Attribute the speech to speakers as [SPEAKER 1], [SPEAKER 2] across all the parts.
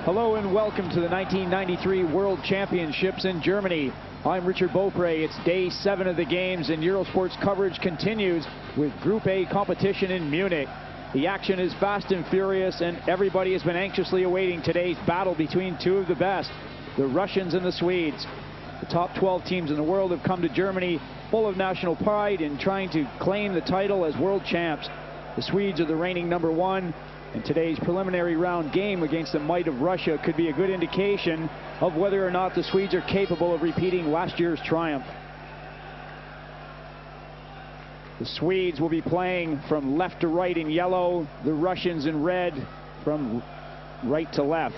[SPEAKER 1] Hello and welcome to the 1993 World Championships in Germany. I'm Richard Beaupre. It's day 7 of the games and Eurosport's coverage continues with Group A competition in Munich. The action is fast and furious and everybody has been anxiously awaiting today's battle between two of the best, the Russians and the Swedes. The top 12 teams in the world have come to Germany full of national pride in trying to claim the title as world champs. The Swedes are the reigning #1. And today's preliminary round game against the might of Russia could be a good indication of whether or not the Swedes are capable of repeating last year's triumph. The Swedes will be playing from left to right in yellow, the Russians in red from right to left.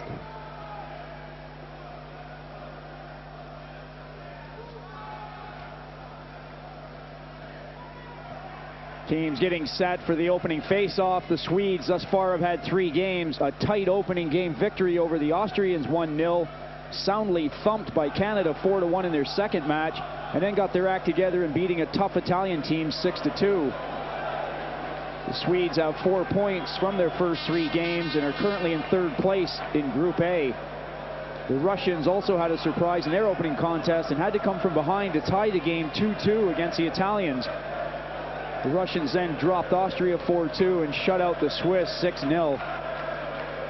[SPEAKER 1] Teams getting set for the opening face-off. The Swedes thus far have had 3 games. A tight opening game victory over the Austrians 1-0. Soundly thumped by Canada 4-1 in their second match. And then got their act together in beating a tough Italian team 6-2. The Swedes have 4 points from their first 3 games and are currently in 3rd place in Group A. The Russians also had a surprise in their opening contest and had to come from behind to tie the game 2-2 against the Italians. The Russians then dropped Austria 4-2 and shut out the Swiss 6-0.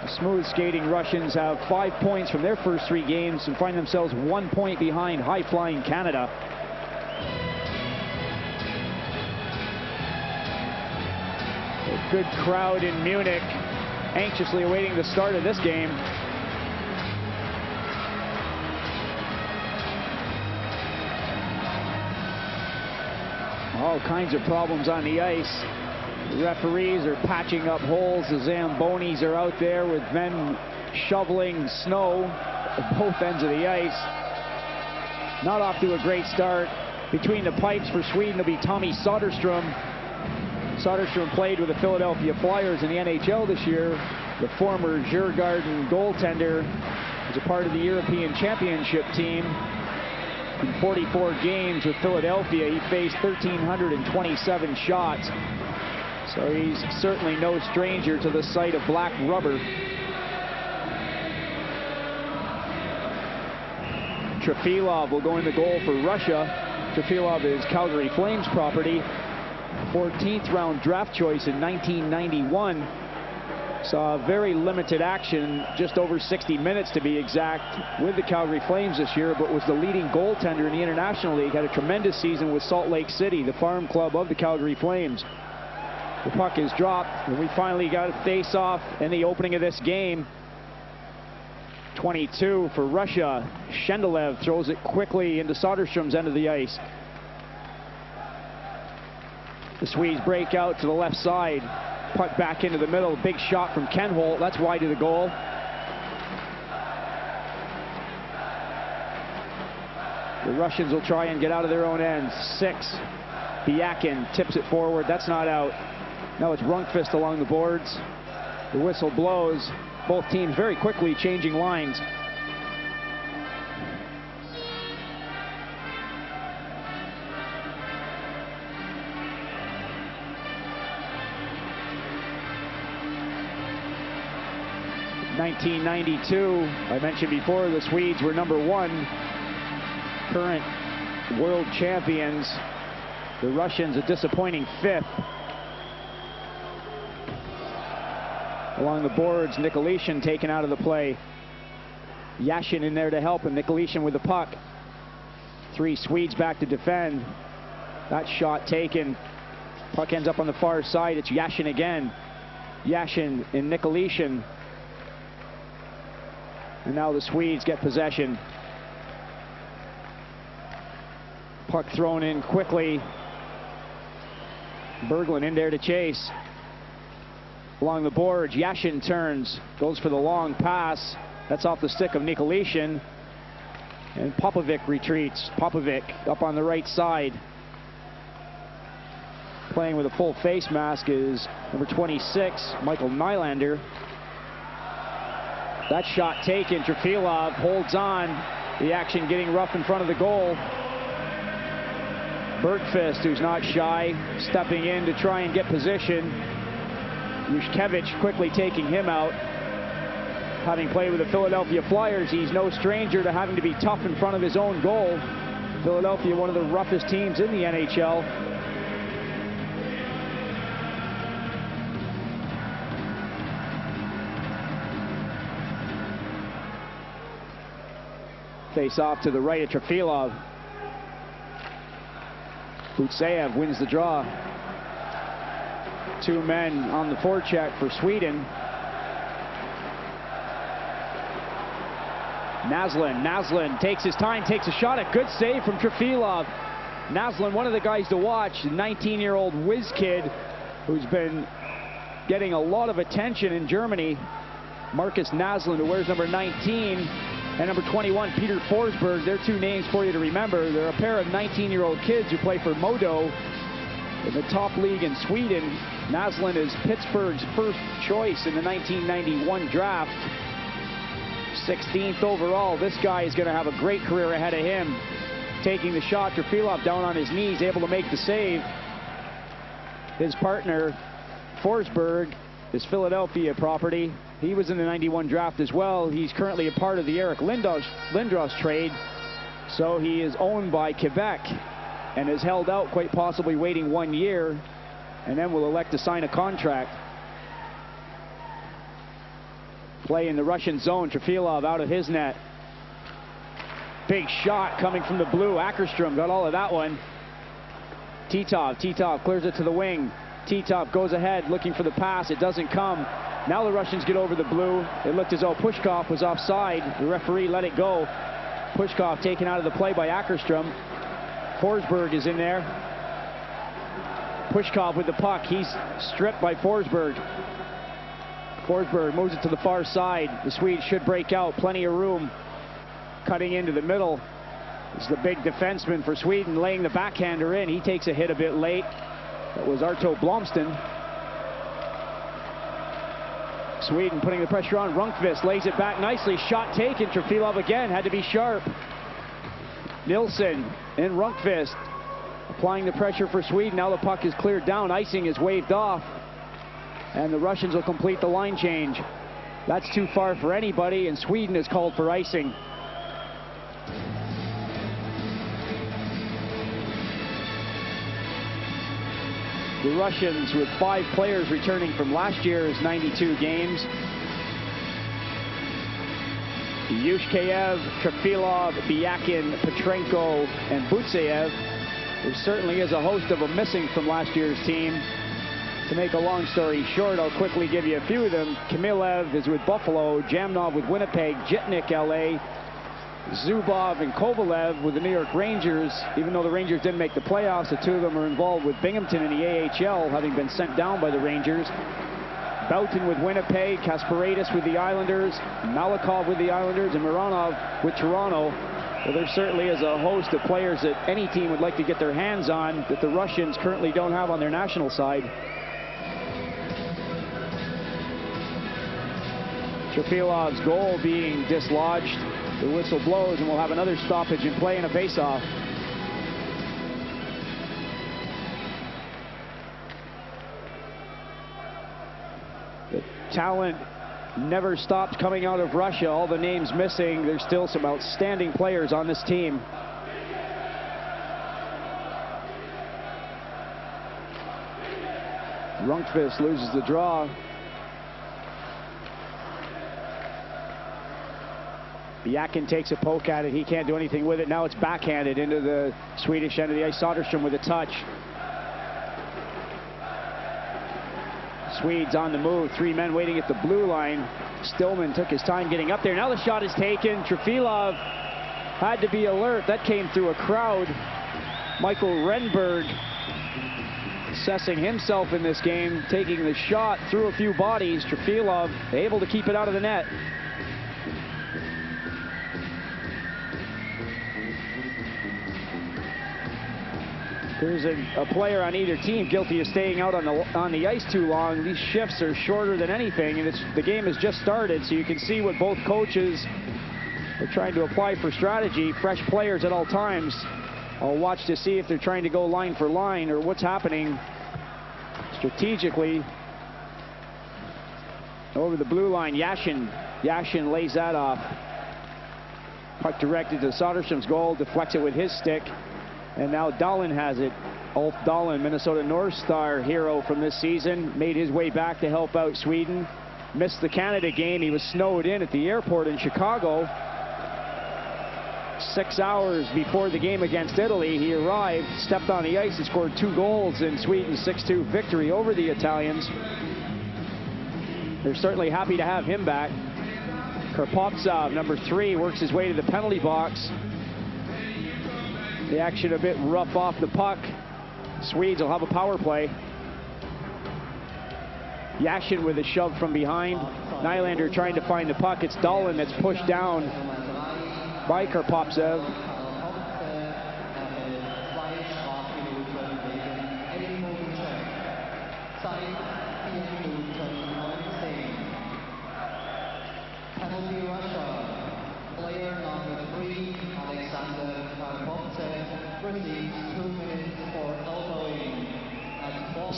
[SPEAKER 1] The smooth skating Russians have 5 points from their first 3 games and find themselves 1 point behind high-flying Canada. A good crowd in Munich, anxiously awaiting the start of this game. All kinds of problems on the ice. The referees are patching up holes. The Zambonis are out there with men shoveling snow at both ends of the ice. Not off to a great start. Between the pipes for Sweden will be Tommy Soderstrom. Soderstrom played with the Philadelphia Flyers in the NHL this year. The former Djurgården goaltender was a part of the European Championship team. In 44 games with Philadelphia, he faced 1,327 shots. So he's certainly no stranger to the sight of black rubber. Trefilov will go in the goal for Russia. Trefilov is Calgary Flames property. 14th round draft choice in 1991. Saw very limited action, just over 60 minutes to be exact, with the Calgary Flames this year, but was the leading goaltender in the International League. Had a tremendous season with Salt Lake City, the farm club of the Calgary Flames. The puck is dropped, and we finally got a face-off in the opening of this game. 22 for Russia. Shendelev throws it quickly into Soderstrom's end of the ice. The Swedes break out to the left side. Puck back into the middle. Big shot from Ken Holt. That's wide of the goal. The Russians will try and get out of their own end. 6. Biakin tips it forward. That's not out. Now it's Rundqvist along the boards. The whistle blows. Both teams very quickly changing lines. In 1992, I mentioned before, the Swedes were #1, current world champions. The Russians a disappointing 5th. Along the boards, Nicolishin taken out of the play. Yashin in there to help, and Nicolishin with the puck. 3 Swedes back to defend. That shot taken. Puck ends up on the far side. It's Yashin again. Yashin and Nicolishin. And now the Swedes get possession. Puck thrown in quickly. Berglund in there to chase. Along the boards, Yashin turns, goes for the long pass. That's off the stick of Nicolishin. And Popovic retreats. Popovic up on the right side. Playing with a full face mask is number 26, Michael Nylander. That shot taken. Trefilov holds on. The action getting rough in front of the goal. Bergqvist, who's not shy, stepping in to try and get position. Yushkevich quickly taking him out. Having played with the Philadelphia Flyers, he's no stranger to having to be tough in front of his own goal. Philadelphia, one of the roughest teams in the NHL. Face off to the right of Trefilov. Butseyev wins the draw. Two men on the forecheck for Sweden. Naslund takes his time, takes a shot. A good save from Trefilov. Naslund, one of the guys to watch, the 19-year-old whiz kid who's been getting a lot of attention in Germany. Marcus Naslund, who wears number 19, and number 21, Peter Forsberg. They're two names for you to remember. They're a pair of 19-year-old kids who play for Modo in the top league in Sweden. Naslund is Pittsburgh's first choice in the 1991 draft. 16th overall. This guy is going to have a great career ahead of him. Taking the shot, Trefilov down on his knees, able to make the save. His partner, Forsberg, is Philadelphia property. He was in the 91 draft as well. He's currently a part of the Eric Lindros trade. So he is owned by Quebec and is held out, quite possibly waiting 1 year, and then will elect to sign a contract. Play in the Russian zone. Trefilov out of his net. Big shot coming from the blue. Ackerstrom got all of that one. Titov clears it to the wing. Titov goes ahead looking for the pass. It doesn't come. Now the Russians get over the blue. It looked as though Pushkov was offside. The referee let it go. Pushkov taken out of the play by Ackerstrom. Forsberg is in there. Pushkov with the puck. He's stripped by Forsberg. Forsberg moves it to the far side. The Swedes should break out. Plenty of room. Cutting into the middle is the big defenseman for Sweden, laying the backhander in. He takes a hit a bit late. That was Arto Blomsten. Sweden putting the pressure on. Rundqvist lays it back nicely. Shot taken. Trefilov again had to be sharp. Nilsson and Rundqvist applying the pressure for Sweden. Now the puck is cleared down. Icing is waved off. And the Russians will complete the line change. That's too far for anybody, and Sweden is called for icing. The Russians with 5 players returning from last year's 92 games. Yushkayev, Trefilov, Byakin, Petrenko, and Butseyev. There certainly is a host of them missing from last year's team. To make a long story short, I'll quickly give you a few of them. Kamilev is with Buffalo, Jamnov with Winnipeg, Jitnik, LA, Zubov and Kovalev with the New York Rangers. Even though the Rangers didn't make the playoffs, the two of them are involved with Binghamton in the AHL, having been sent down by the Rangers. Boughton with Winnipeg, Kasparidis with the Islanders, Malikov with the Islanders, and Mironov with Toronto. Well, there certainly is a host of players that any team would like to get their hands on that the Russians currently don't have on their national side. Trefilov's goal being dislodged. The whistle blows, and we'll have another stoppage in play and a faceoff. The talent never stopped coming out of Russia. All the names missing. There's still some outstanding players on this team. Rundqvist loses the draw. Byakin takes a poke at it. He can't do anything with it. Now it's backhanded into the Swedish end of the ice. Soderstrom with a touch. Swedes on the move. 3 men waiting at the blue line. Stillman took his time getting up there. Now the shot is taken. Trefilov had to be alert. That came through a crowd. Michael Renberg assessing himself in this game, taking the shot through a few bodies. Trefilov able to keep it out of the net. There's a player on either team guilty of staying out on the ice too long. These shifts are shorter than anything, and the game has just started, so you can see what both coaches are trying to apply for strategy. Fresh players at all times. I'll watch to see if they're trying to go line for line or what's happening strategically. Over the blue line, Yashin Yashin lays that off. Puck directed to Soderstrom's goal, deflects it with his stick, and now Dahlin has it. Ulf Dahlin, Minnesota North Star hero from this season, made his way back to help out Sweden. Missed the Canada game. He was snowed in at the airport in Chicago. 6 hours before the game against Italy, he arrived, stepped on the ice, and scored 2 goals in Sweden's 6-2 victory over the Italians. They're certainly happy to have him back. Karpovtsov, number 3, works his way to the penalty box. The action a bit rough off the puck. Swedes will have a power play. Yashin with a shove from behind. Nylander trying to find the puck. It's Dahlin that's pushed down by Karpovtsov.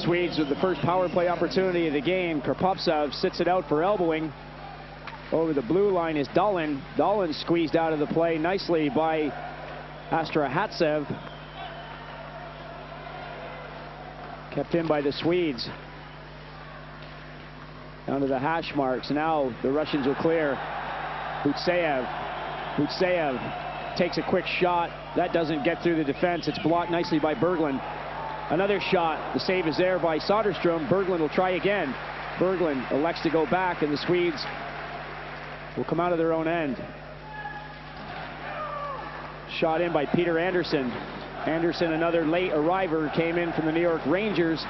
[SPEAKER 1] Swedes with the first power play opportunity of the game. Karpovtsov sits it out for elbowing. Over the blue line is Dahlin. Dahlin squeezed out of the play nicely by Astrahatsev. Kept in by the Swedes. Down to the hash marks. Now the Russians will clear. Butseyev takes a quick shot. That doesn't get through the defense. It's blocked nicely by Berglund. Another shot. The save is there by Soderstrom. Berglund will try again. Berglund elects to go back, and the Swedes will come out of their own end. Shot in by Peter Anderson. Anderson, another late arriver, came in from the New York Rangers.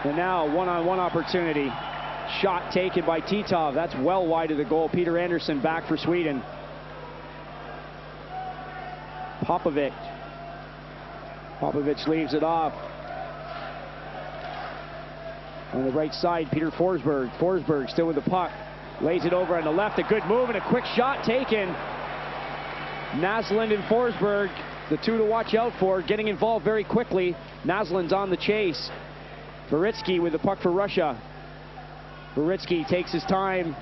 [SPEAKER 1] And now one-on-one opportunity. Shot taken by Titov. That's well wide of the goal. Peter Anderson back for Sweden. Popovic leaves it off. On the right side, Peter Forsberg. Forsberg still with the puck. Lays it over on the left. A good move and a quick shot taken. Naslund and Forsberg, the two to watch out for, getting involved very quickly. Naslund's on the chase. Veritsky with the puck for Russia. Veritsky takes his time.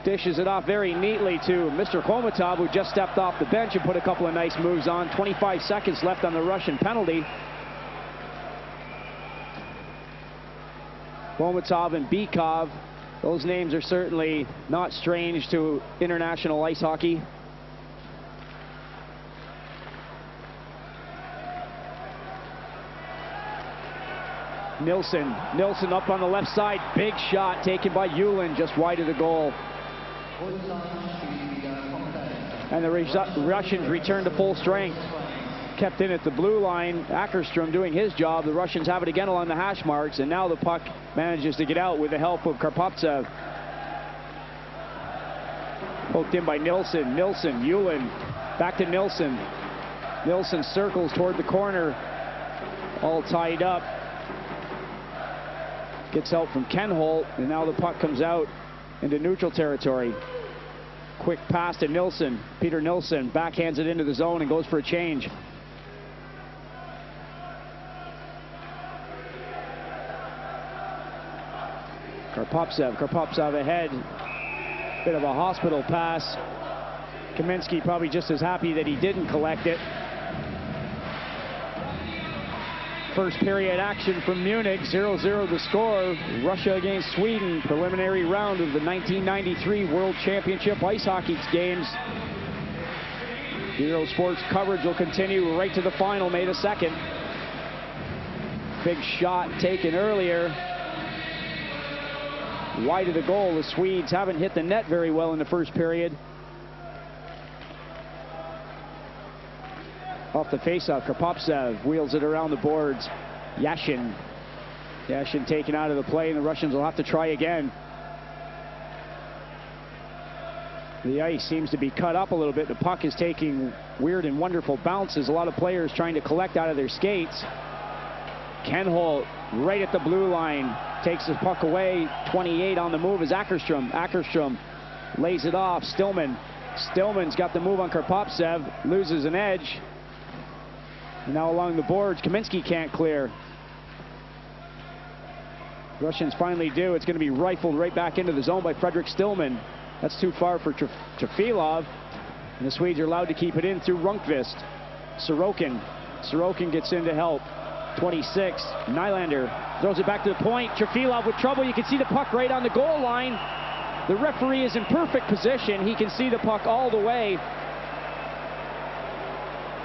[SPEAKER 1] Dishes it off very neatly to Mr. Khomatov, who just stepped off the bench and put a couple of nice moves on. 25 seconds left on the Russian penalty. Khomatov and Bykov, those names are certainly not strange to international ice hockey. Nilsson up on the left side. Big shot taken by Yulin, just wide of the goal. And the Russians return to full strength. Kept in at the blue line. Ackerstrom doing his job. The Russians have it again along the hash marks, and now the puck manages to get out with the help of Karpovtsov. Poked in by Nilsson. Yulin, back to Nilsson. Nilsson circles toward the corner. All tied up. Gets help from Ken Holt, and now the puck comes out into neutral territory. Quick pass to Nilsson. Peter Nilsson backhands it into the zone and goes for a change. Karpovtsov ahead. Bit of a hospital pass. Kaminsky probably just as happy that he didn't collect it. First period action from Munich, 0-0 the score. Russia against Sweden, preliminary round of the 1993 World Championship Ice Hockey Games. Euro Sports coverage will continue right to the final, May the 2nd. Big shot taken earlier. Wide of the goal. The Swedes haven't hit the net very well in the first period. Off the faceoff, Karpovtsov wheels it around the boards. Yashin taken out of the play, and the Russians will have to try again. The ice seems to be cut up a little bit. The puck is taking weird and wonderful bounces. A lot of players trying to collect out of their skates. Ken Holt right at the blue line takes the puck away. 28 on the move is Ackerstrom. Ackerstrom lays it off. Stillman's got the move on Karpovtsov, loses an edge. And now along the boards, Kaminsky can't clear. Russians finally do. It's going to be rifled right back into the zone by Fredrik Stillman. That's too far for Trefilov. And the Swedes are allowed to keep it in through Rundqvist. Sorokin gets in to help. 26. Nylander throws it back to the point. Trefilov with trouble. You can see the puck right on the goal line. The referee is in perfect position. He can see the puck all the way.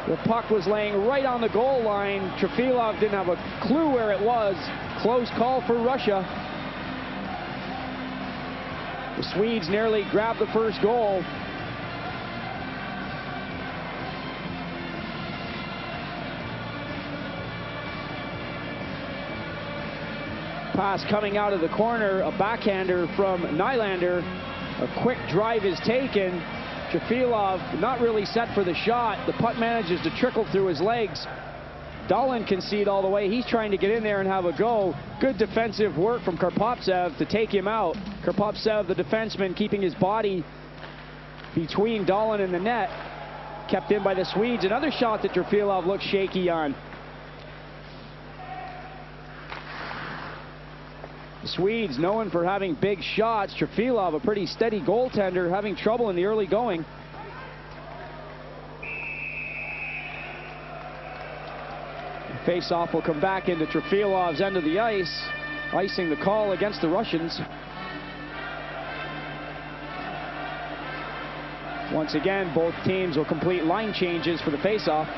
[SPEAKER 1] The puck was laying right on the goal line. Trefilov didn't have a clue where it was. Close call for Russia. The Swedes nearly grabbed the first goal. Pass coming out of the corner, a backhander from Nylander. A quick drive is taken. Trefilov not really set for the shot. The puck manages to trickle through his legs. Dahlin concede all the way. He's trying to get in there and have a go. Good defensive work from Karpovtsev to take him out. Karpovtsev, the defenseman, keeping his body between Dahlin and the net. Kept in by the Swedes. Another shot that Trefilov looks shaky on. The Swedes known for having big shots. Trefilov, a pretty steady goaltender, having trouble in the early going. Face-off will come back into Trefilov's end of the ice, icing the call against the Russians. Once again, both teams will complete line changes for the face-off.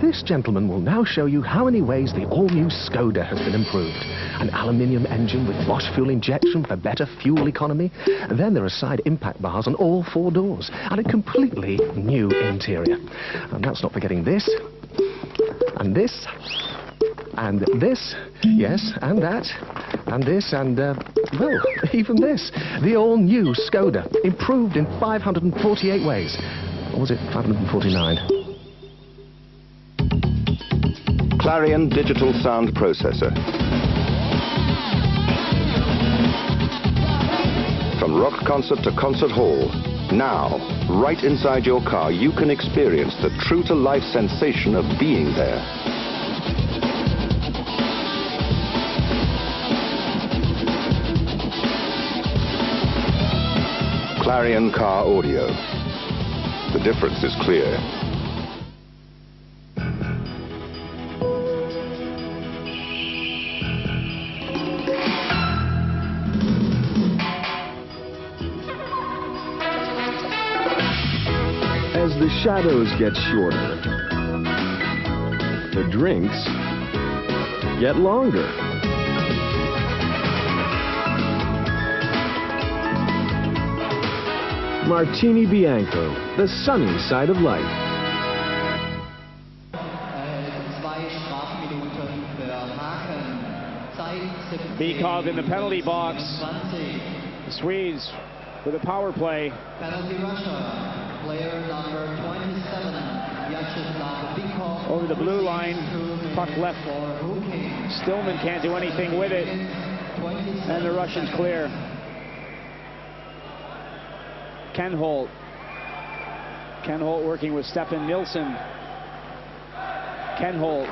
[SPEAKER 2] This gentleman will now show you how many ways the all-new Skoda has been improved. An aluminium engine with Bosch fuel injection for better fuel economy. Then there are side impact bars on all 4 doors and a completely new interior. And that's not forgetting this, and this, and this, yes, and that, and this, and, well, even this. The all-new Skoda, improved in 548 ways. Or was it 549?
[SPEAKER 3] Clarion Digital Sound Processor. From rock concert to concert hall, now, right inside your car, you can experience the true-to-life sensation of being there. Clarion Car Audio. The difference is clear.
[SPEAKER 4] As the shadows get shorter, the drinks get longer. Martini Bianco, the sunny side of life.
[SPEAKER 1] Bikov in the penalty box. The Swedes with a power play.
[SPEAKER 5] Penalty Russia. Player number 27, Vyacheslav Bikov.
[SPEAKER 1] Over the blue line, puck left. Stillman can't do anything with it, and the Russians clear. Ken Holt working with Stefan Nilsson. Ken Holt.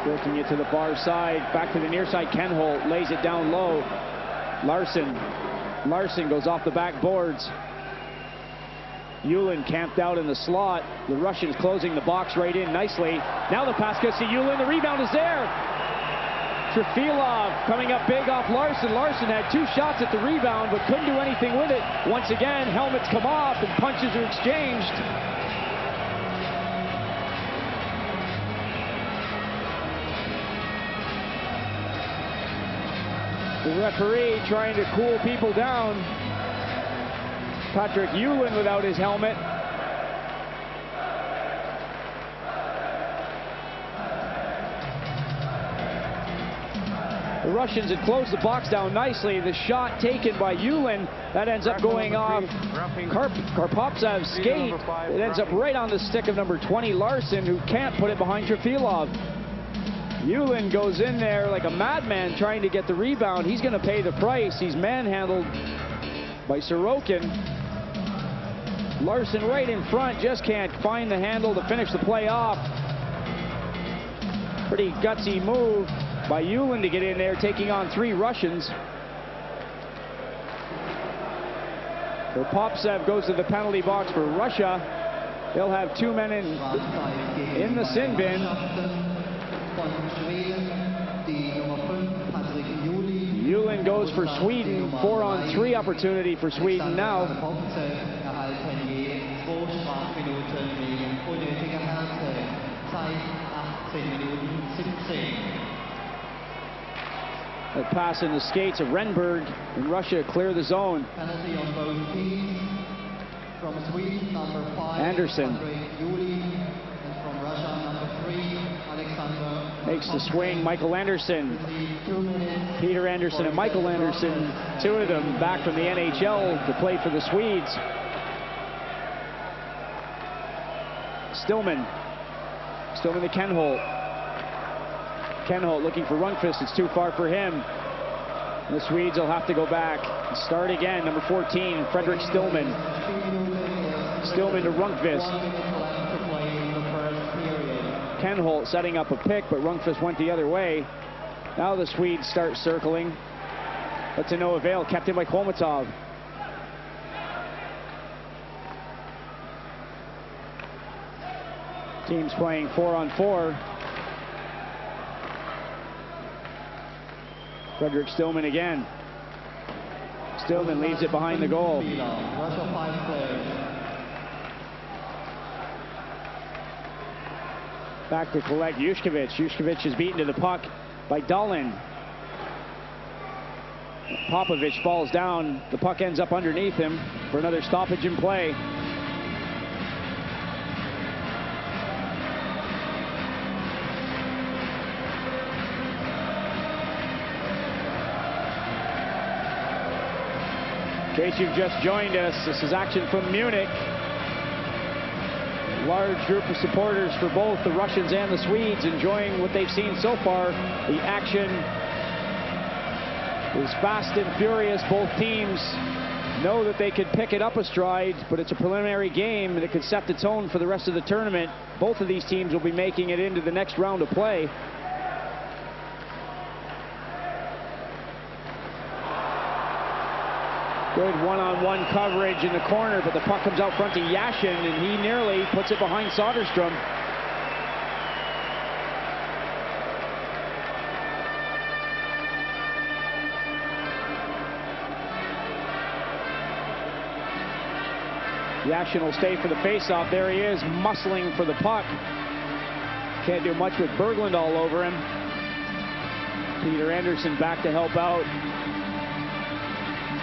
[SPEAKER 1] Working it to the far side, back to the near side. Ken Holt lays it down low. Larson goes off the backboards. Yulin camped out in the slot. The Russians closing the box right in nicely. Now the pass goes to Yulin. The rebound is there. Trefilov coming up big off Larson. Larson had 2 shots at the rebound, but couldn't do anything with it. Once again, helmets come off and punches are exchanged. The referee trying to cool people down. Patrick Yulin without his helmet. The Russians had closed the box down nicely. The shot taken by Yulin, that ends up going off Karpovtsev's skate. It ends up right on the stick of number 20, Larson, who can't put it behind Trefilov. Yulin goes in there like a madman trying to get the rebound. He's going to pay the price. He's manhandled by Sorokin. Larson right in front, just can't find the handle to finish the play off. Pretty gutsy move by Yulin to get in there, taking on 3 Russians. Karpovtsev goes to the penalty box for Russia. They'll have 2 men in the sin bin. Yulin goes for Sweden. 4-on-3 opportunity for Sweden now. A pass in the skates of Renberg, and Russia clear the zone.
[SPEAKER 5] Penalty on both teams. From Sweden, number 5,
[SPEAKER 1] Anderson.
[SPEAKER 5] And from Russia, number 3, Alexander.
[SPEAKER 1] Makes the swing, Michael Anderson. Peter Anderson and Michael Anderson, 2 of them back from the NHL to play for the Swedes. Stillman to Kenholt. Kenholt looking for Rundqvist. It's too far for him. The Swedes will have to go back and start again. Number 14, Fredrik Stillman. Stillman to Rundqvist. Kenholt setting up a pick, but Rundqvist went the other way. Now the Swedes start circling, but to no avail. Kept in by Khomutov. Teams playing 4-on-4. Fredrik Stillman again. Stillman leaves it behind the goal.
[SPEAKER 5] Russia 5 players.
[SPEAKER 1] Back to collect Yushkevich. Yushkevich is beaten to the puck by Dullin. Popovich falls down. The puck ends up underneath him for another stoppage in play. In case you've just joined us, this is action from Munich. Large group of supporters for both the Russians and the Swedes enjoying what they've seen so far. The action is fast and furious. Both teams know that they could pick it up a stride, but it's a preliminary game and it could set the tone for the rest of the tournament. Both of these teams will be making it into the next round of play. Good one-on-one coverage in the corner, but the puck comes out front to Yashin, and he nearly puts it behind Soderstrom. Yashin will stay for the faceoff. There he is, muscling for the puck. Can't do much with Berglund all over him. Peter Anderson back to help out.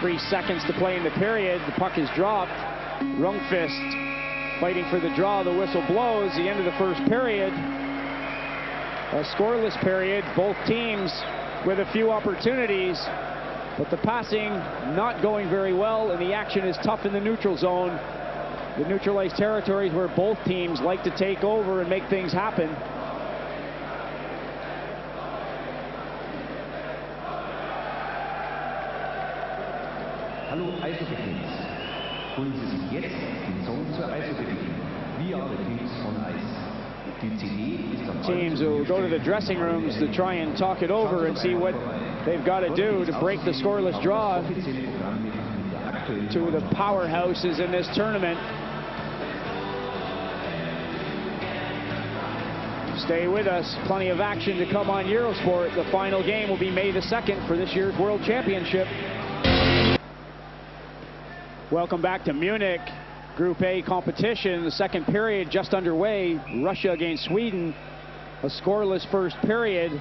[SPEAKER 1] 3 seconds to play in the period. The puck is dropped. Rundqvist fighting for the draw. The whistle blows. The end of the first period. A scoreless period. Both teams with a few opportunities, but the passing not going very well, and the action is tough in the neutral zone. The neutralized territories where both teams like to take over and make things happen.
[SPEAKER 6] Hallo Eishockey-Fans. Holen Sie sich jetzt den Song zur Eishockey-WM. We are the Kings on Ice. Die CD ist am
[SPEAKER 1] Teams will go to the dressing rooms to try and talk it over and see what they've got to do to break the scoreless draw. Two of the powerhouses in this tournament. Stay with us. Plenty of action to come on Eurosport. The final game will be May the 2nd for this year's World Championship. Welcome back to Munich. Group A competition. The second period just underway. Russia against Sweden. A scoreless first period.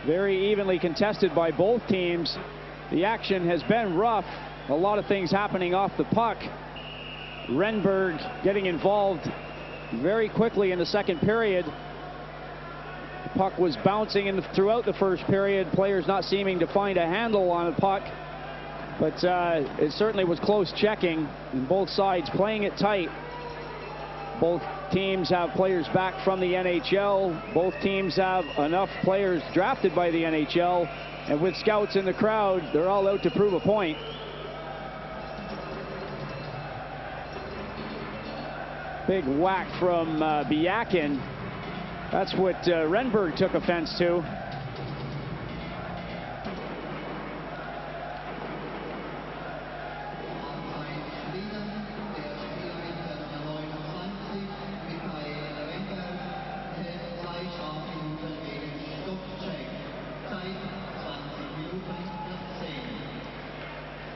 [SPEAKER 1] Very evenly contested by both teams. The action has been rough. A lot of things happening off the puck. Renberg getting involved very quickly in the second period. The puck was bouncing throughout the first period. Players not seeming to find a handle on the puck. But it certainly was close checking, and both sides playing it tight. Both teams have players back from the NHL. Both teams have enough players drafted by the NHL. And with scouts in the crowd, they're all out to prove a point. Big whack from Biakin. That's what Renberg took offense to.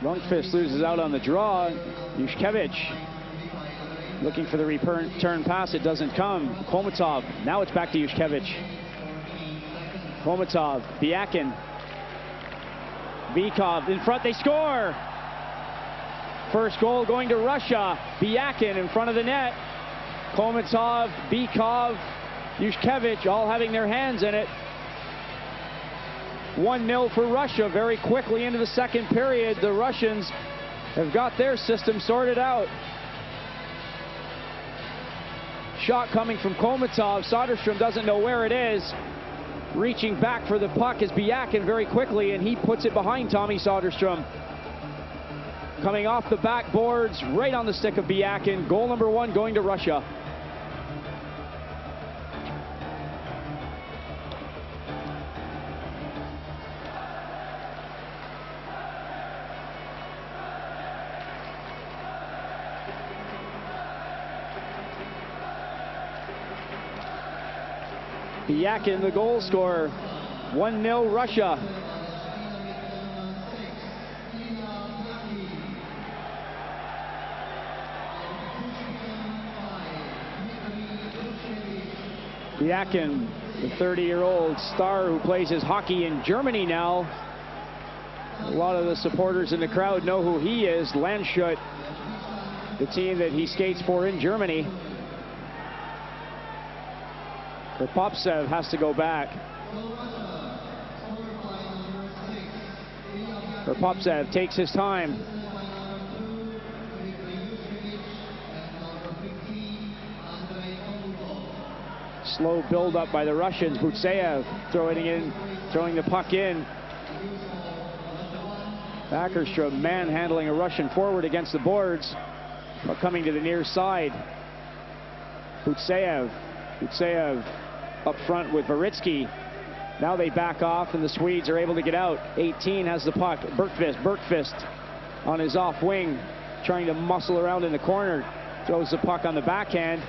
[SPEAKER 1] Lundqvist loses out on the draw. Yushkevich looking for the return pass. It doesn't come. Komatov. Now it's back to Yushkevich. Komatov. Biakin. Vikov in front. They score. First goal going to Russia. Biakin in front of the net. Komatov, Bikov, Yushkevich all having their hands in it. 1-0 for Russia very quickly into the second period. The Russians have got their system sorted out. Shot coming from Komatov. Soderstrom doesn't know where it is. Reaching back for the puck is Biakin very quickly, and he puts it behind Tommy Soderstrom. Coming off the backboards, right on the stick of Biakin. Goal number 1 going to Russia. Biakin, the goal scorer. 1-0 Russia. Biakin, the 30-year-old star who plays his hockey in Germany now. A lot of the supporters in the crowd know who he is. Landshut, the team that he skates for in Germany. But Popsev has to go back. Or Popsev takes his time. Slow build-up by the Russians. Butseyev throwing the puck in. Ackerstrom manhandling a Russian forward against the boards, but coming to the near side. Butseyev up front with Varitsky. Now they back off, and the Swedes are able to get out. 18 has the puck. Bergqvist on his off wing, trying to muscle around in the corner. Throws the puck on the backhand.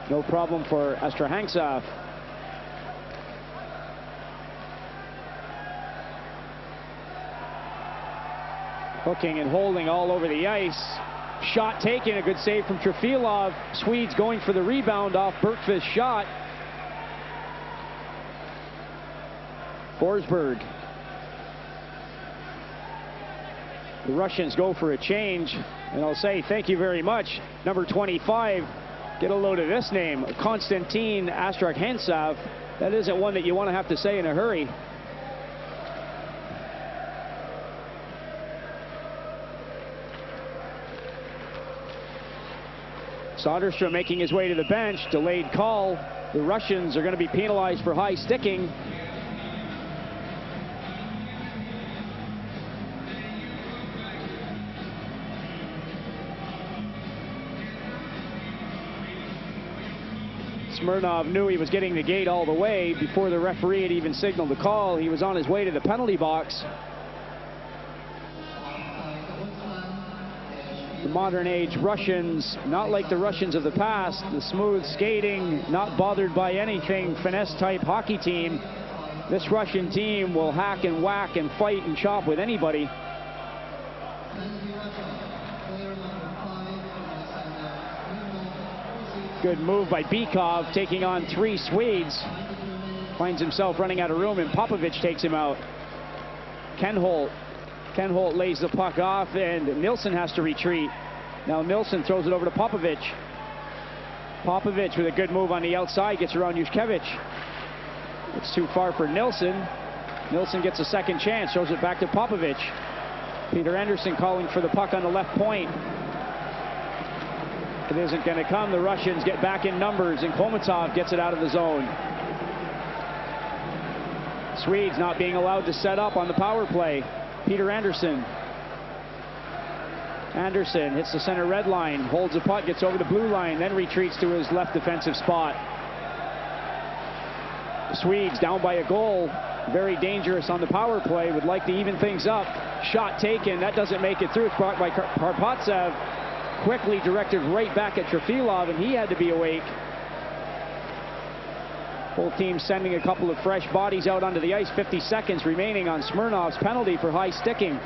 [SPEAKER 1] No problem for Astrahansov. Hooking and holding all over the ice. Shot taken, a good save from Trefilov. Swedes going for the rebound off Bergqvist's shot. Forsberg. The Russians go for a change, and I'll say thank you very much. Number 25, get a load of this name, Konstantin Astrahansov. That isn't one that you want to have to say in a hurry. Soderstrom making his way to the bench. Delayed call. The Russians are going to be penalized for high sticking. Smirnov knew he was getting the gate all the way before the referee had even signaled the call. He was on his way to the penalty box. The modern age Russians, not like the Russians of the past, the smooth skating, not bothered by anything, finesse type hockey team. This Russian team will hack and whack and fight and chop with anybody. Good move by Bikov, taking on 3 Swedes. Finds himself running out of room, and Popovich takes him out. Kenholt lays the puck off, and Nilsson has to retreat. Now Nilsson throws it over to Popovich. Popovich with a good move on the outside, gets around Juszkiewicz. It's too far for Nilsson. Nilsson gets a second chance, shows it back to Popovich. Peter Anderson calling for the puck on the left point. It isn't going to come. The Russians get back in numbers, and Komatov gets it out of the zone. Swedes not being allowed to set up on the power play. Peter Anderson. Anderson hits the center red line, holds the puck, gets over the blue line, then retreats to his left defensive spot. The Swedes down by a goal, very dangerous on the power play, would like to even things up. Shot taken, that doesn't make it through. It's blocked by Karpatsev, quickly directed right back at Trefilov, and he had to be awake. Both teams sending a couple of fresh bodies out onto the ice. 50 seconds remaining on Smirnov's penalty for high sticking.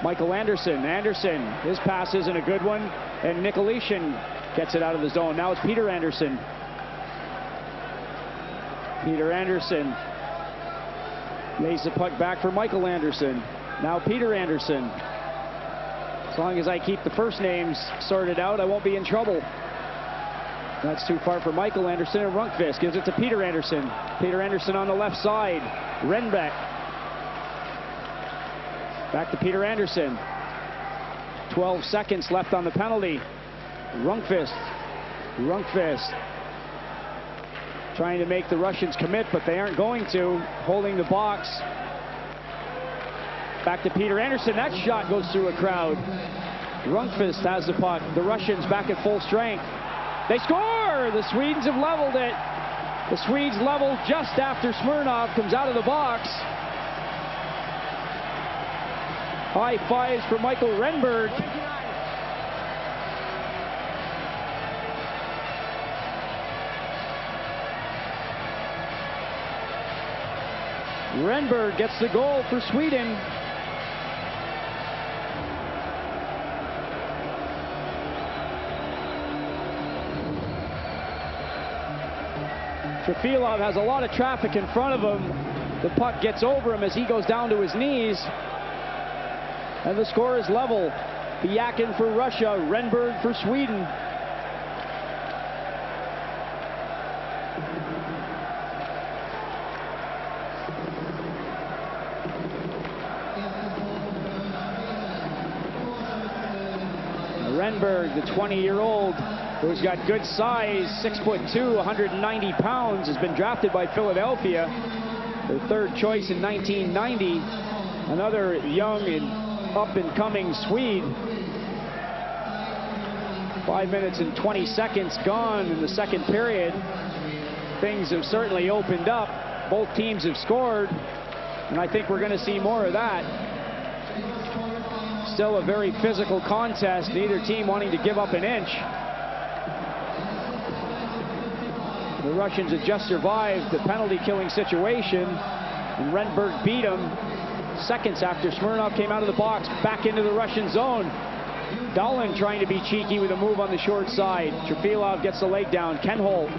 [SPEAKER 1] Michael Anderson. Anderson, his pass isn't a good one, and Nicolishin gets it out of the zone. Now it's Peter Anderson. Peter Anderson lays the puck back for Michael Anderson. Now Peter Anderson. As long as I keep the first names sorted out, I won't be in trouble. That's too far for Michael Anderson, and Rundqvist gives it to Peter Anderson. Peter Anderson on the left side. Renbeck. Back to Peter Anderson. 12 seconds left on the penalty. Rundqvist. Rundqvist trying to make the Russians commit, but they aren't going to. Holding the box. Back to Peter Anderson. That shot goes through a crowd. Rundqvist has the puck. The Russians back at full strength. They score! The Swedes have leveled it. The Swedes level just after Smirnov comes out of the box. High fives for Michael Renberg. Renberg gets the goal for Sweden. Trefilov has a lot of traffic in front of him. The puck gets over him as he goes down to his knees. And the score is level. Biakin for Russia, Renberg for Sweden. Renberg, the 20-year-old, who's got good size, 6'2", 190 pounds, has been drafted by Philadelphia. Their third choice in 1990. Another young and up-and-coming Swede. 5 minutes and 20 seconds gone in the second period. Things have certainly opened up. Both teams have scored, and I think we're going to see more of that. Still a very physical contest, neither team wanting to give up an inch. The Russians had just survived the penalty-killing situation, and Renberg beat them seconds after Smirnov came out of the box, back into the Russian zone. Dahlin trying to be cheeky with a move on the short side. Trefilov gets the leg down. Kenholt.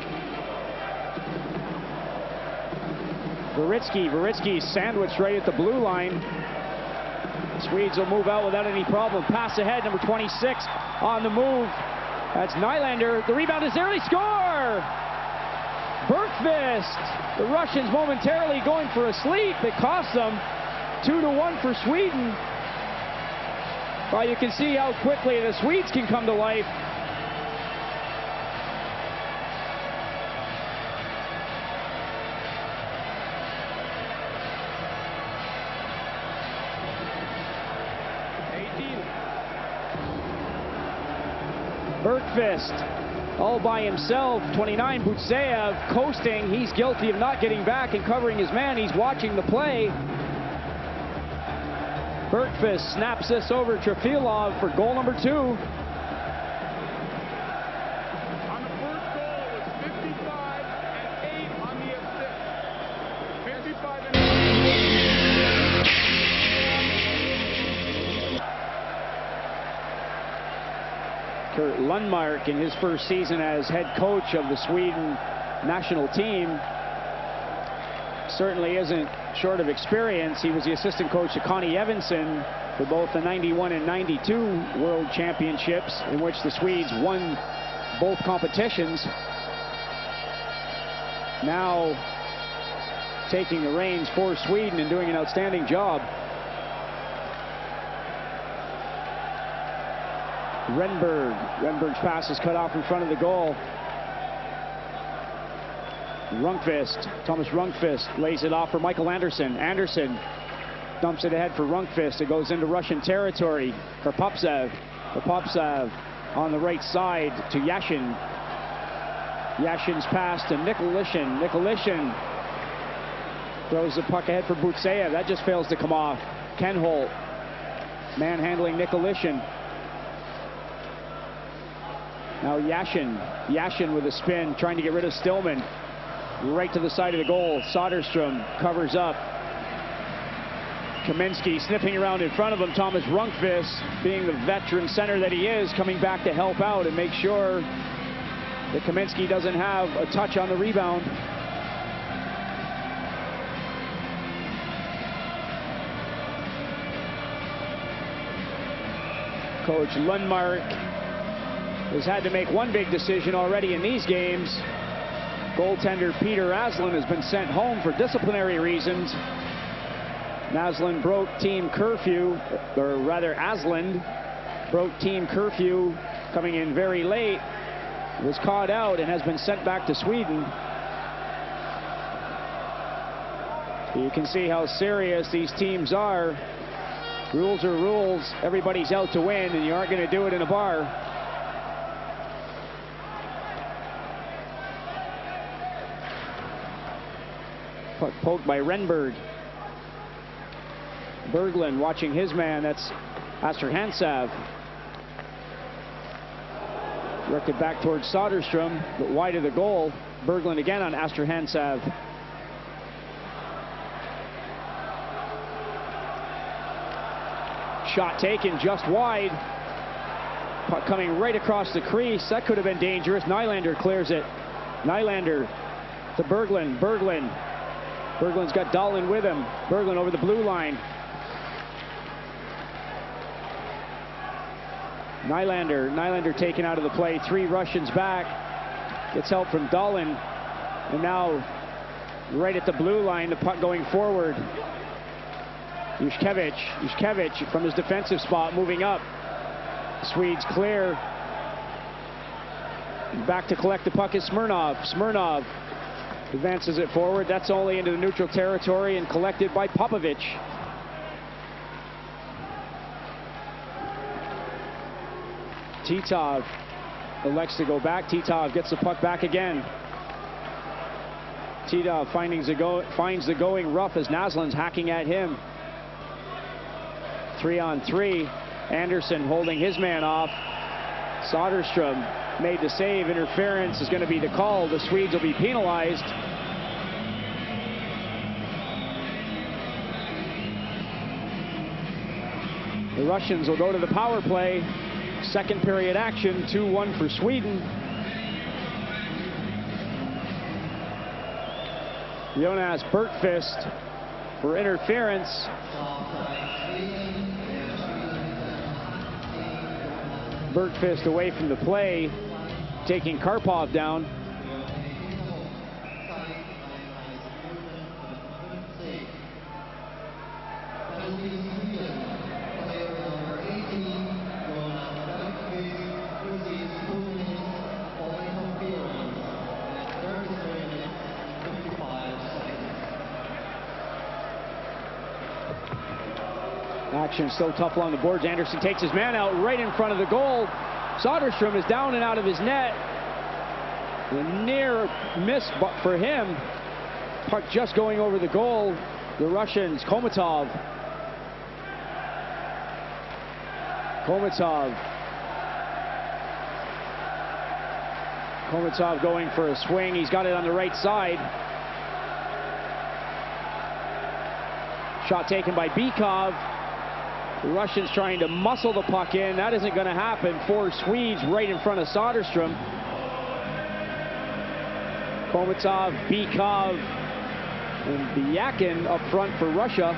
[SPEAKER 1] Veritsky sandwiched right at the blue line. Swedes will move out without any problem. Pass ahead, number 26 on the move. That's Nylander. The rebound is there, they score! Bergqvist. The Russians momentarily going for a sleep. It cost them 2-1 for Sweden. Well, you can see how quickly the Swedes can come to life. Bergqvist all by himself. 29, Butseyev coasting. He's guilty of not getting back and covering his man. He's watching the play. Bergqvist snaps this over Trefilov for goal number 2.
[SPEAKER 7] On the first goal, it was 55 and 8 on the assist. 55 and 8.
[SPEAKER 1] Kurt Lundmark, in his first season as head coach of the Sweden national team, certainly isn't short of experience. He was the assistant coach to Connie Evanson for both the 91 and 92 World Championships, in which the Swedes won both competitions. Now taking the reins for Sweden and doing an outstanding job. Renberg's pass is cut off in front of the goal. Thomas Rundqvist lays it off for Michael Anderson. Anderson dumps it ahead for Rundqvist. It goes into Russian territory for Popsev. Popsev on the right side to Yashin. Yashin's pass to Nikolishin. Nikolishin throws the puck ahead for Butseyev. That just fails to come off. Ken Holt manhandling Nikolishin. Now Yashin with a spin, trying to get rid of Stillman. Right to the side of the goal. Soderstrom covers up. Kaminsky sniffing around in front of him. Thomas Rundqvist, being the veteran center that he is, coming back to help out and make sure that Kaminsky doesn't have a touch on the rebound. Coach Lundmark has had to make one big decision already in these games. Goaltender Peter Aslan has been sent home for disciplinary reasons. Aslan broke team curfew, or rather Aslan broke team curfew coming in very late, was caught out and has been sent back to Sweden. You can see how serious these teams are. Rules are rules. Everybody's out to win, and you aren't going to do it in a bar. Puck poked by Renberg. Berglund watching his man. That's Asterhansav. Directed back towards Soderstrom, but wide of the goal. Berglund again on Asterhansav. Shot taken just wide. Puck coming right across the crease. That could have been dangerous. Nylander clears it. Nylander to Berglund. Berglund's got Dahlin with him. Berglund over the blue line. Nylander taken out of the play. 3 Russians back. Gets help from Dahlin. And now right at the blue line, the puck going forward. Juszkiewicz from his defensive spot moving up. Swedes clear. Back to collect the puck is Smirnov. Smirnov advances it forward. That's only into the neutral territory and collected by Popovich. Titov elects to go back. Titov gets the puck back again. Titov finds the going rough as Naslin's hacking at him. 3-on-3. Anderson holding his man off. Soderstrom made the save. Interference is going to be the call. The Swedes will be penalized. The Russians will go to the power play. Second period action, 2-1 for Sweden. Jonas Bergqvist for interference. Bergqvist away from the play, taking Karpov down. Action still tough along the boards. Anderson takes his man out right in front of the goal. Soderstrom is down and out of his net. A near miss for him. Puck just going over the goal. The Russians, Komatov going for a swing. He's got it on the right side. Shot taken by Bykov. The Russians trying to muscle the puck in. That isn't going to happen. 4 Swedes right in front of Soderstrom. Komatov, Bykov, and Byakin up front for Russia.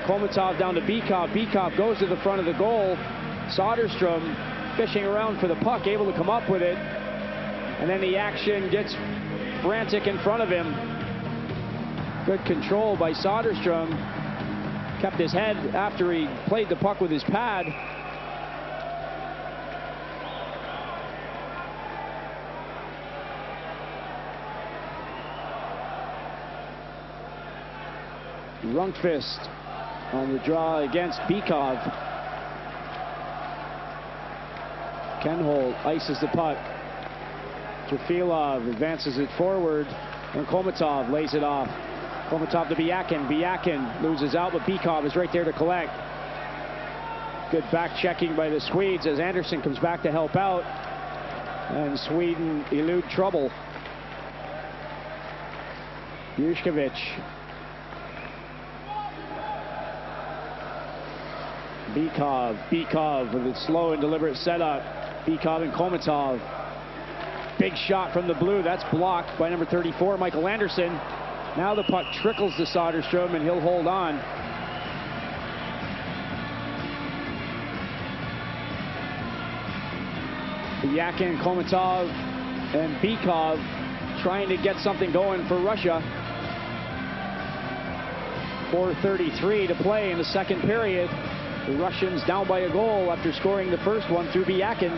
[SPEAKER 1] Komatov down to Bykov. Bykov goes to the front of the goal. Soderstrom fishing around for the puck, able to come up with it. And then the action gets frantic in front of him. Good control by Soderstrom. Kept his head after he played the puck with his pad. Rundqvist on the draw against Bykov. Kenholt ices the puck. Trefilov advances it forward, and Komatov lays it off. Komatov to Byakin. Byakin loses out, but Bykov is right there to collect. Good back checking by the Swedes as Anderson comes back to help out. And Sweden elude trouble. Juškovic. Bykov with a slow and deliberate setup. Bykov and Komatov. Big shot from the blue. That's blocked by number 34, Michael Anderson. Now the puck trickles to Soderstrom, and he'll hold on. Yakin, Komatov, and Bykov trying to get something going for Russia. 4:33 to play in the second period. The Russians down by a goal after scoring the first one through Byakin.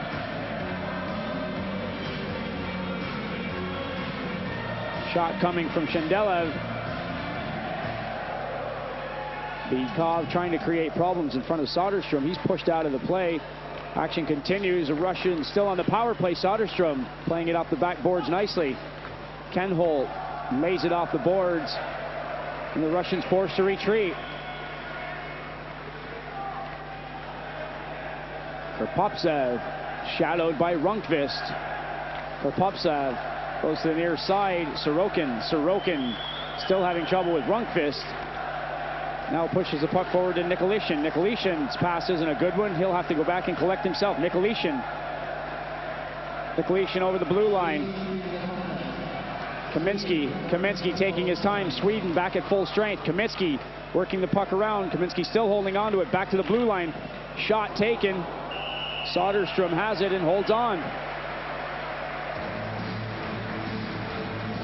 [SPEAKER 1] Shot coming from Shendelev. Bykov trying to create problems in front of Soderstrom. He's pushed out of the play. Action continues. The Russians still on the power play. Soderstrom playing it off the backboards nicely. Kenholt lays it off the boards, and the Russians forced to retreat. Popsev, shadowed by Rundqvist. Popsev goes to the near side. Sorokin still having trouble with Rundqvist. Now pushes the puck forward to Nicolishin. Nicolishin's pass isn't a good one. He'll have to go back and collect himself. Nicolishin over the blue line. Kaminsky taking his time. Sweden back at full strength. Kaminsky working the puck around. Kaminsky still holding on to it. Back to the blue line. Shot taken. Soderstrom has it and holds on.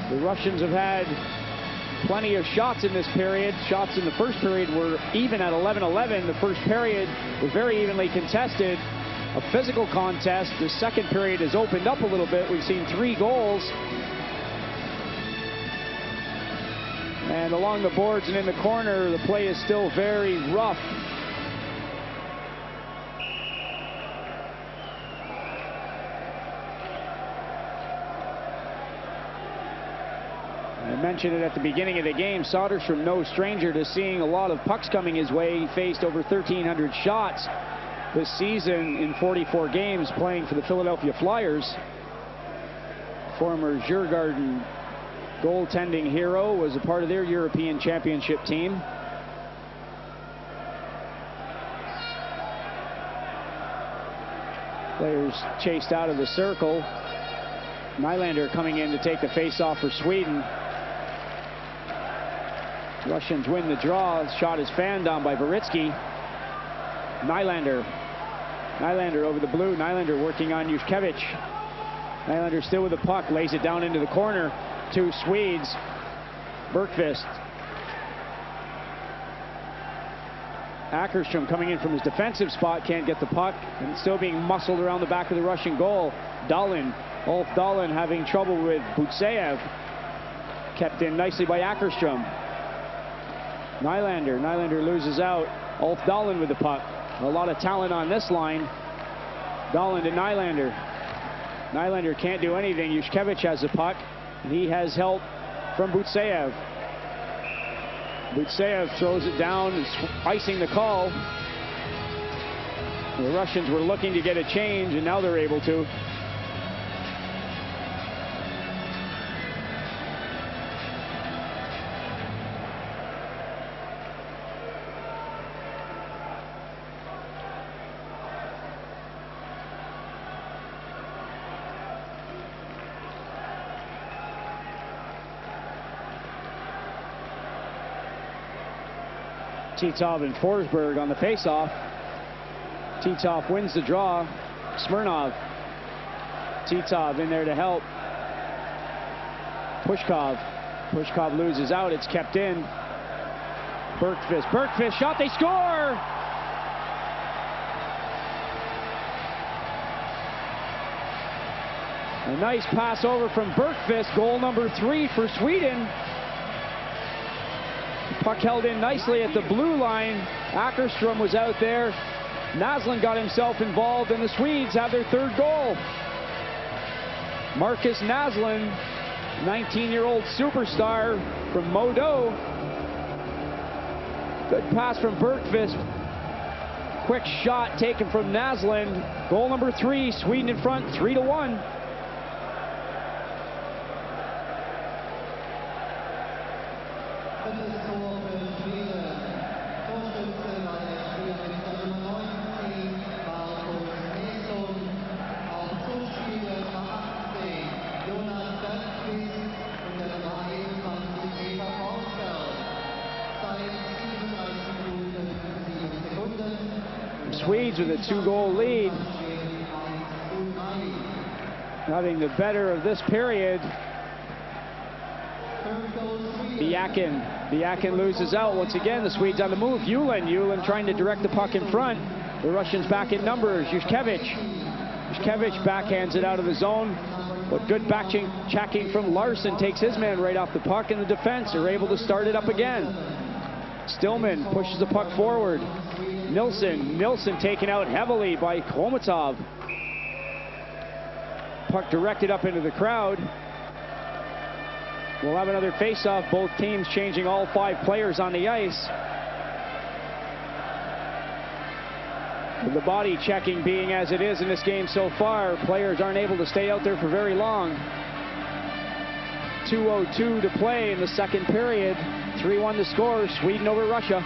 [SPEAKER 1] The Russians have had plenty of shots in this period. Shots in the first period were even at 11-11. The first period was very evenly contested. A physical contest. The second period has opened up a little bit. We've seen 3 goals. And along the boards and in the corner, the play is still very rough. I mentioned it at the beginning of the game. Soderstrom, no stranger to seeing a lot of pucks coming his way. He faced over 1,300 shots this season in 44 games playing for the Philadelphia Flyers. Former Djurgården goaltending hero, was a part of their European Championship team. Players chased out of the circle. Nylander coming in to take the face-off for Sweden. Russians win the draw. Shot is fanned down by Varitsky. Nylander over the blue. Nylander working on Juškovic. Nylander still with the puck, lays it down into the corner. 2 Swedes. Bergqvist. Ackerstrom coming in from his defensive spot, can't get the puck, and still being muscled around the back of the Russian goal. Ulf Dahlin having trouble with Butseyev. Kept in nicely by Ackerstrom. Nylander loses out. Ulf Dahlin with the puck. A lot of talent on this line. Dahlin to Nylander. Nylander can't do anything. Juškovic has the puck, and he has help from Butseyev. Butseyev throws it down, icing the call. The Russians were looking to get a change, and now they're able to. Titov and Forsberg on the faceoff. Titov wins the draw. Smirnov. Titov in there to help. Pushkov. Pushkov loses out. It's kept in. Bergqvist. Bergqvist shot. They score! A nice pass over from Bergqvist. Goal number 3 for Sweden. Puck held in nicely at the blue line. Ackerström was out there. Naslund got himself involved, and the Swedes have their 3rd goal. Marcus Naslund, 19-year-old superstar from Modo. Good pass from Bergqvist. Quick shot taken from Naslund. Goal number 3, Sweden in front, 3-1. Swedes with a 2-goal lead, having the better of this period. Biakin loses out once again. The Swedes on the move. Yulin trying to direct the puck in front. The Russians back in numbers. Yushkevich backhands it out of the zone, but good back checking from Larson takes his man right off the puck, and the defense are able to start it up again. Stillman pushes the puck forward. Nilsson taken out heavily by Khomutov. Puck directed up into the crowd. We'll have another face-off. Both teams changing all 5 players on the ice. With the body checking being as it is in this game so far, players aren't able to stay out there for very long. 2:02 to play in the 2nd period. 3-1 to score. Sweden over Russia.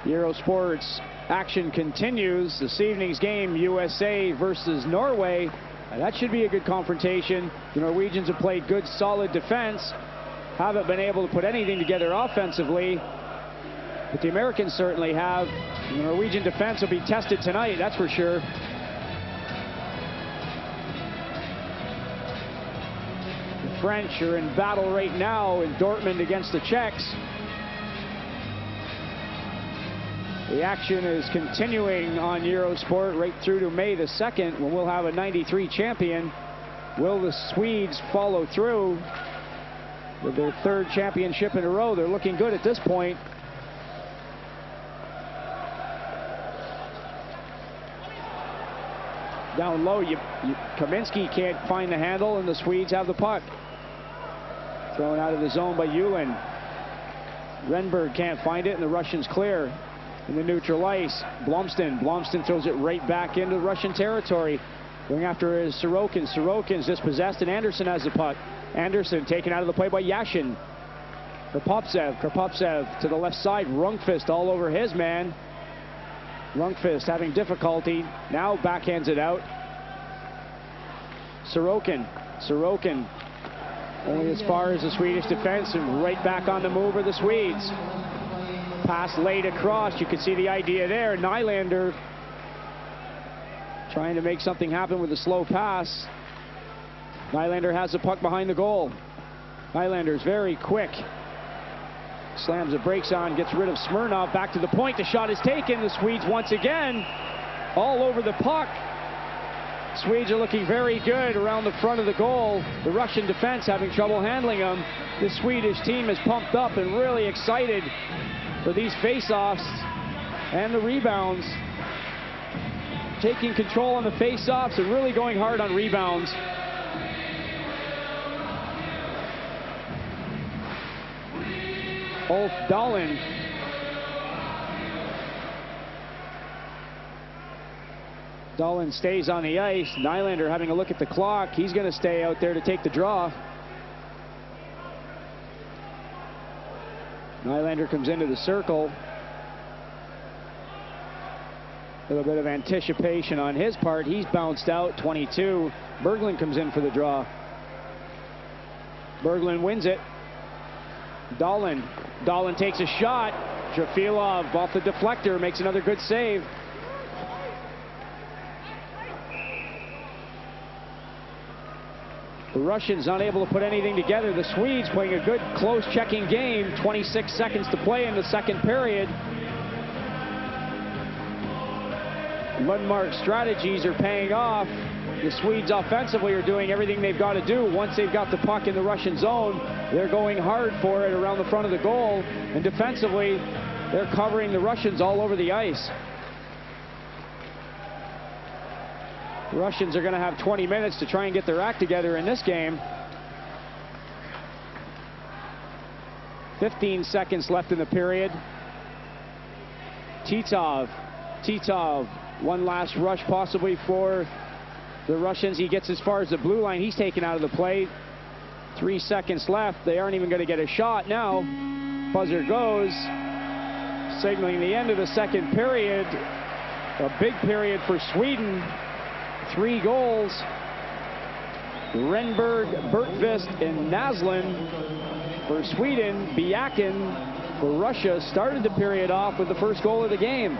[SPEAKER 1] Eurosports action continues. This evening's game, USA versus Norway. That should be a good confrontation. The Norwegians have played good, solid defense. Haven't been able to put anything together offensively. But the Americans certainly have. The Norwegian defense will be tested tonight, that's for sure. The French are in battle right now in Dortmund against the Czechs. The action is continuing on Eurosport right through to May the 2nd, when we'll have a '93 champion. Will the Swedes follow through with their 3rd championship in a row? They're looking good at this point. Down low, Kaminsky can't find the handle, and the Swedes have the puck. Thrown out of the zone by Yulin. Renberg can't find it, and the Russians clear. In the neutral ice, Blomsten throws it right back into Russian territory. Going after is Sorokin. Sorokin's dispossessed, and Anderson has the puck. Anderson taken out of the play by Yashin. Kropotsev to the left side. Rundqvist all over his man. Rundqvist having difficulty. Now backhands it out. Sorokin only as far as the Swedish defense, and right back on the move are the Swedes. Pass laid across. You can see the idea there. Nylander trying to make something happen with a slow pass. Nylander has the puck behind the goal. Nylander's very quick. Slams the brakes on, gets rid of Smirnov. Back to the point. The shot is taken. The Swedes once again all over the puck. Swedes are looking very good around the front of the goal. The Russian defense having trouble handling them. The Swedish team is pumped up and really excited for these face-offs and the rebounds. Taking control on the face-offs and really going hard on rebounds. Ulf Dahlin. Dahlin stays on the ice. Nylander having a look at the clock. He's going to stay out there to take the draw. Nylander comes into the circle. A little bit of anticipation on his part. He's bounced out, 22. Berglund comes in for the draw. Berglund wins it. Dahlin takes a shot. Trefilov off the deflector makes another good save. The Russians unable to put anything together. The Swedes playing a good close checking game. 26 seconds to play in the second period. Lundmark's strategies are paying off. The Swedes offensively are doing everything they've got to do. Once they've got the puck in the Russian zone, they're going hard for it around the front of the goal. And defensively, they're covering the Russians all over the ice. The Russians are going to have 20 minutes to try and get their act together in this game. 15 seconds left in the period. Titov, one last rush possibly for the Russians. He gets as far as the blue line. He's taken out of the play. 3 seconds left. They aren't even going to get a shot now. Buzzer goes, signaling the end of the second period. A big period for Sweden. 3 goals. Renberg, Bergqvist, and Naslund for Sweden. Biakin for Russia started the period off with the first goal of the game.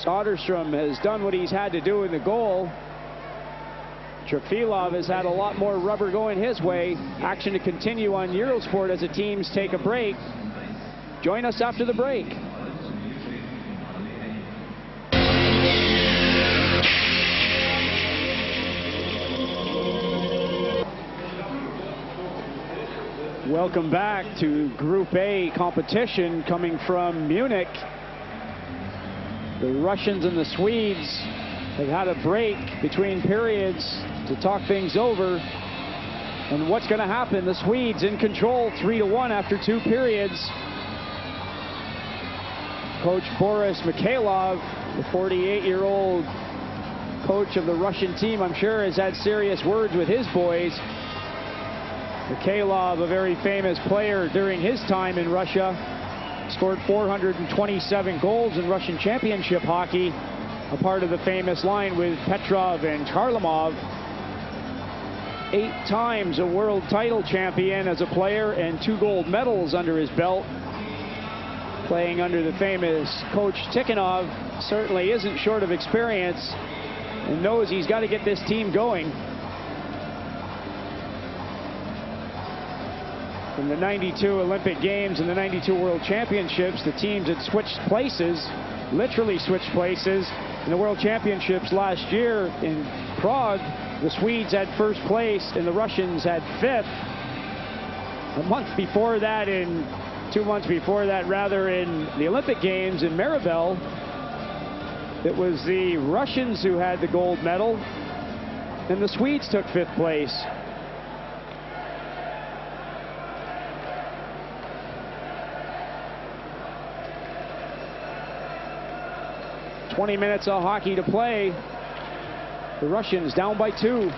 [SPEAKER 1] Soderstrom has done what he's had to do in the goal. Trefilov has had a lot more rubber going his way. Action to continue on Eurosport as the teams take a break. Join us after the break. Welcome back to Group A competition coming from Munich. The Russians and the Swedes have had a break between periods to talk things over. And what's going to happen? The Swedes in control 3-1 after 2 periods. Coach Boris Mikhailov, the 48-year-old coach of the Russian team, I'm sure has had serious words with his boys. Mikhailov, a very famous player during his time in Russia, scored 427 goals in Russian championship hockey, a part of the famous line with Petrov and Kharlamov. 8 times a world title champion as a player and 2 gold medals under his belt. Playing under the famous coach Tikhonov, certainly isn't short of experience and knows he's got to get this team going. In the 92 Olympic Games and the 92 World Championships, the teams had switched places, literally switched places. In the World Championships last year in Prague, the Swedes had first place and the Russians had 5th. A month before that, 2 months before that rather, in the Olympic Games in Maribel, it was the Russians who had the gold medal and the Swedes took 5th place. "20 minutes of hockey to play. The Russians down by 2.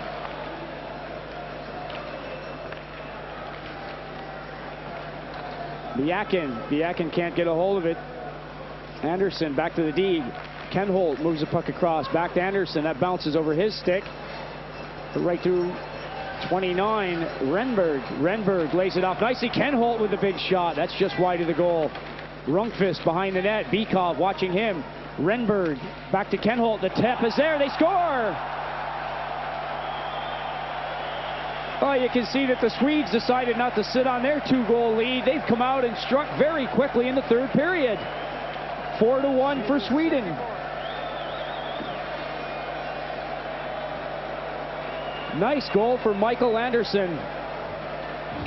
[SPEAKER 1] Biakin can't get a hold of it. Anderson back to the D. Kenholt moves the puck across. Back to Anderson. That bounces over his stick. Right through 29. Renberg lays it off nicely. Kenholt with the big shot. That's just wide of the goal. Rundqvist behind the net. Bykov watching him. Renberg back to Kenholt. The tap is there. They score! Oh, you can see that the Swedes decided not to sit on their 2-goal lead. They've come out and struck very quickly in the 3rd period. 4-1 for Sweden. Nice goal for Michael Anderson.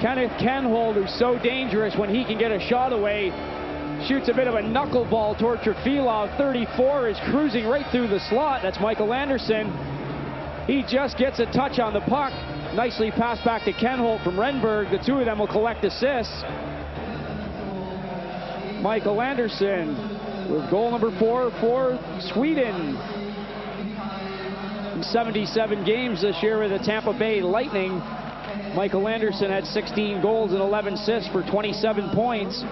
[SPEAKER 1] Kenneth Kenholt, who's so dangerous when he can get a shot away, shoots a bit of a knuckleball toward Trefilov. 34 is cruising right through the slot. That's Michael Anderson. He just gets a touch on the puck. Nicely passed back to Kenholt from Renberg. The 2 of them will collect assists. Michael Anderson with goal number 4 for Sweden. In 77 games this year with the Tampa Bay Lightning, Michael Anderson had 16 goals and 11 assists for 27 points.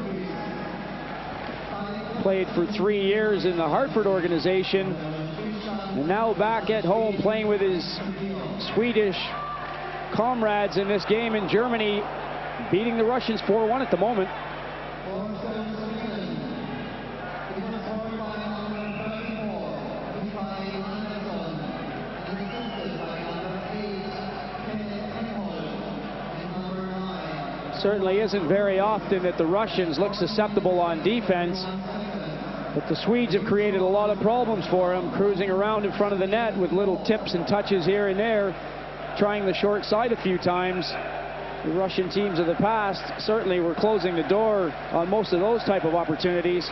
[SPEAKER 1] Played for 3 years in the Hartford organization, and now back at home playing with his Swedish comrades in this game in Germany beating the Russians 4-1 at the moment. Certainly isn't very often that the Russians look susceptible on defense, but the Swedes have created a lot of problems for them, cruising around in front of the net with little tips and touches here and there, trying the short side a few times. The Russian teams of the past certainly were closing the door on most of those type of opportunities.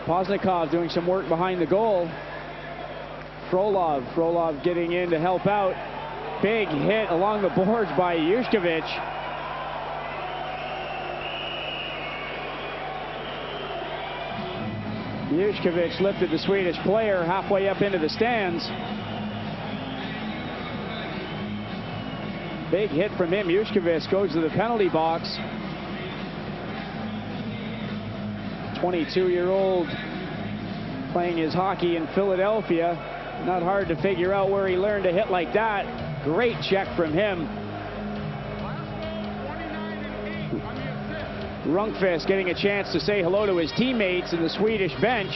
[SPEAKER 1] Poznikov doing some work behind the goal. Frolov getting in to help out. Big hit along the boards by Jušković. Jušković lifted the Swedish player halfway up into the stands. Big hit from him. Jušković goes to the penalty box. 22-year-old playing his hockey in Philadelphia. Not hard to figure out where he learned to hit like that. Great check from him. Rundqvist getting a chance to say hello to his teammates in the Swedish bench.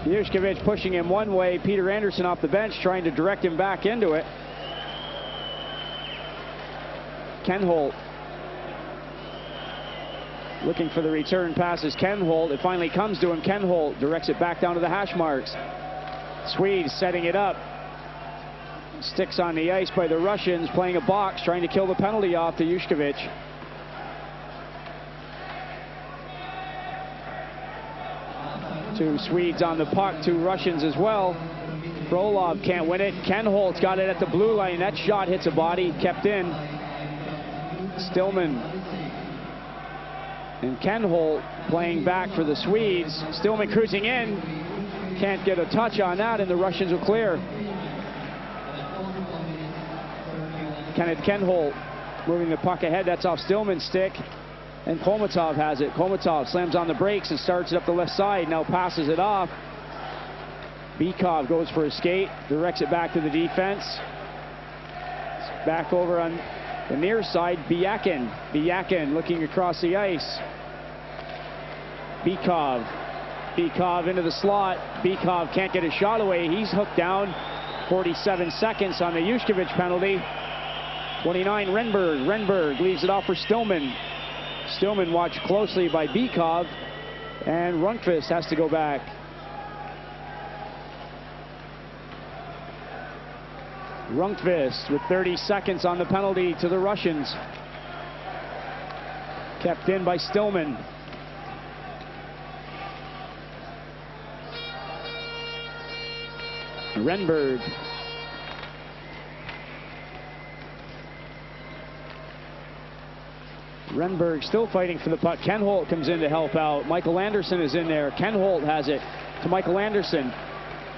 [SPEAKER 1] Jušković pushing him one way. Peter Anderson off the bench trying to direct him back into it. Ken Holt looking for the return passes. Ken Holt, it finally comes to him. Ken Holt directs it back down to the hash marks. Swedes setting it up. Sticks on the ice by the Russians, playing a box, trying to kill the penalty off to Jušković. Two Swedes on the puck, two Russians as well. Frolov can't win it. Ken Holt's got it at the blue line. That shot hits a body, kept in. Stillman and Ken Holt playing back for the Swedes. Stillman cruising in. Can't get a touch on that, and the Russians will clear. Ken Holt moving the puck ahead. That's off Stillman's stick. And Komatov has it. Komatov slams on the brakes and starts it up the left side. Now passes it off. Bykov goes for a skate. Directs it back to the defense. It's back over on the near side. Byakin looking across the ice. Bykov into the slot. Bykov can't get a shot away. He's hooked down. 47 seconds on the Jušković penalty. 29 Renberg leaves it off for Stillman. Stillman watched closely by Bykov, and Rundqvist has to go back. Rundqvist with 30 seconds on the penalty to the Russians. Kept in by Stillman. Renberg. Renberg still fighting for the puck. Ken Holt comes in to help out. Michael Anderson is in there. Ken Holt has it to Michael Anderson.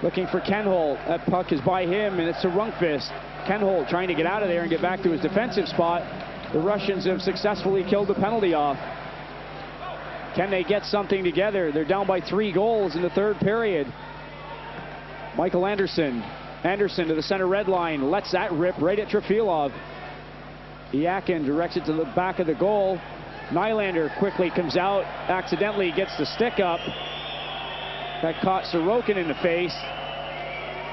[SPEAKER 1] Looking for Ken Holt. That puck is by him, and it's to Rundqvist. Ken Holt trying to get out of there and get back to his defensive spot. The Russians have successfully killed the penalty off. Can they get something together? They're down by 3 goals in the third period. Michael Anderson. Anderson to the center red line. Lets that rip right at Trefilov. Yakin directs it to the back of the goal. Nylander quickly comes out. Accidentally gets the stick up. That caught Sorokin in the face.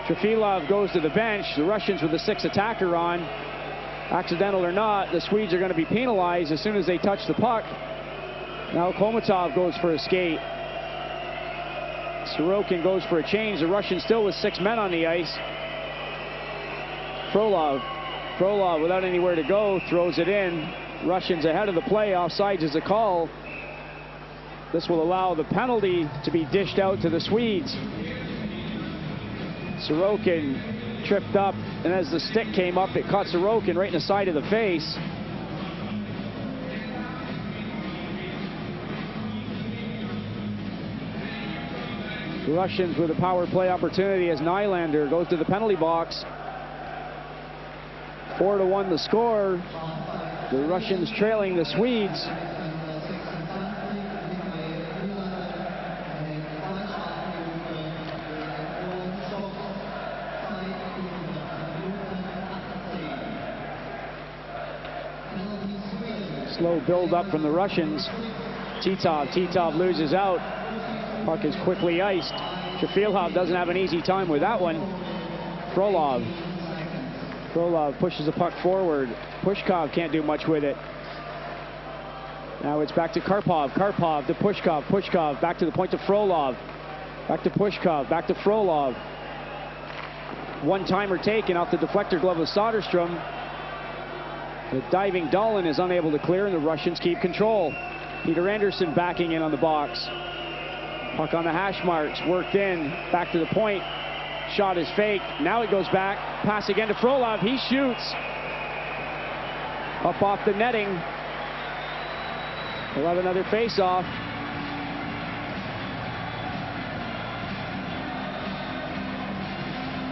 [SPEAKER 1] Trefilov goes to the bench. The Russians with the 6th attacker on. Accidental or not, the Swedes are going to be penalized as soon as they touch the puck. Now Komatov goes for a skate. Sorokin goes for a change. The Russians still with 6 men on the ice. Frolov without anywhere to go throws it in. Russians ahead of the play. Offsides is a call. This will allow the penalty to be dished out to the Swedes. Sorokin tripped up, and as the stick came up, it caught Sorokin right in the side of the face. The Russians with a power play opportunity as Nylander goes to the penalty box. 4-1 the score. The Russians trailing the Swedes. Slow build up from the Russians. Titov loses out. Puck is quickly iced. Shafilov doesn't have an easy time with that one. Frolov pushes the puck forward. Pushkov can't do much with it. Now it's back to Karpov. Karpov to Pushkov. Pushkov back to the point to Frolov. Back to Pushkov. Back to Frolov. One-timer taken off the deflector glove of Soderstrom. The diving Dahlin is unable to clear, and the Russians keep control. Peter Anderson backing in on the box. Puck on the hash marks, worked in, back to the point. Shot is fake. Now it goes back. Pass again to Frolov. He shoots. Up off the netting. We'll have another face-off.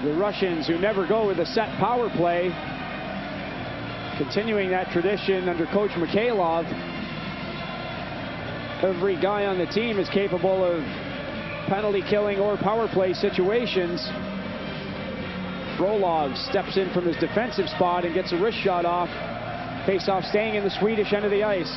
[SPEAKER 1] The Russians, who never go with a set power play, continuing that tradition under Coach Mikhailov. Every guy on the team is capable of penalty killing or power play situations. Frolov steps in from his defensive spot and gets a wrist shot off. Face-off staying in the Swedish end of the ice.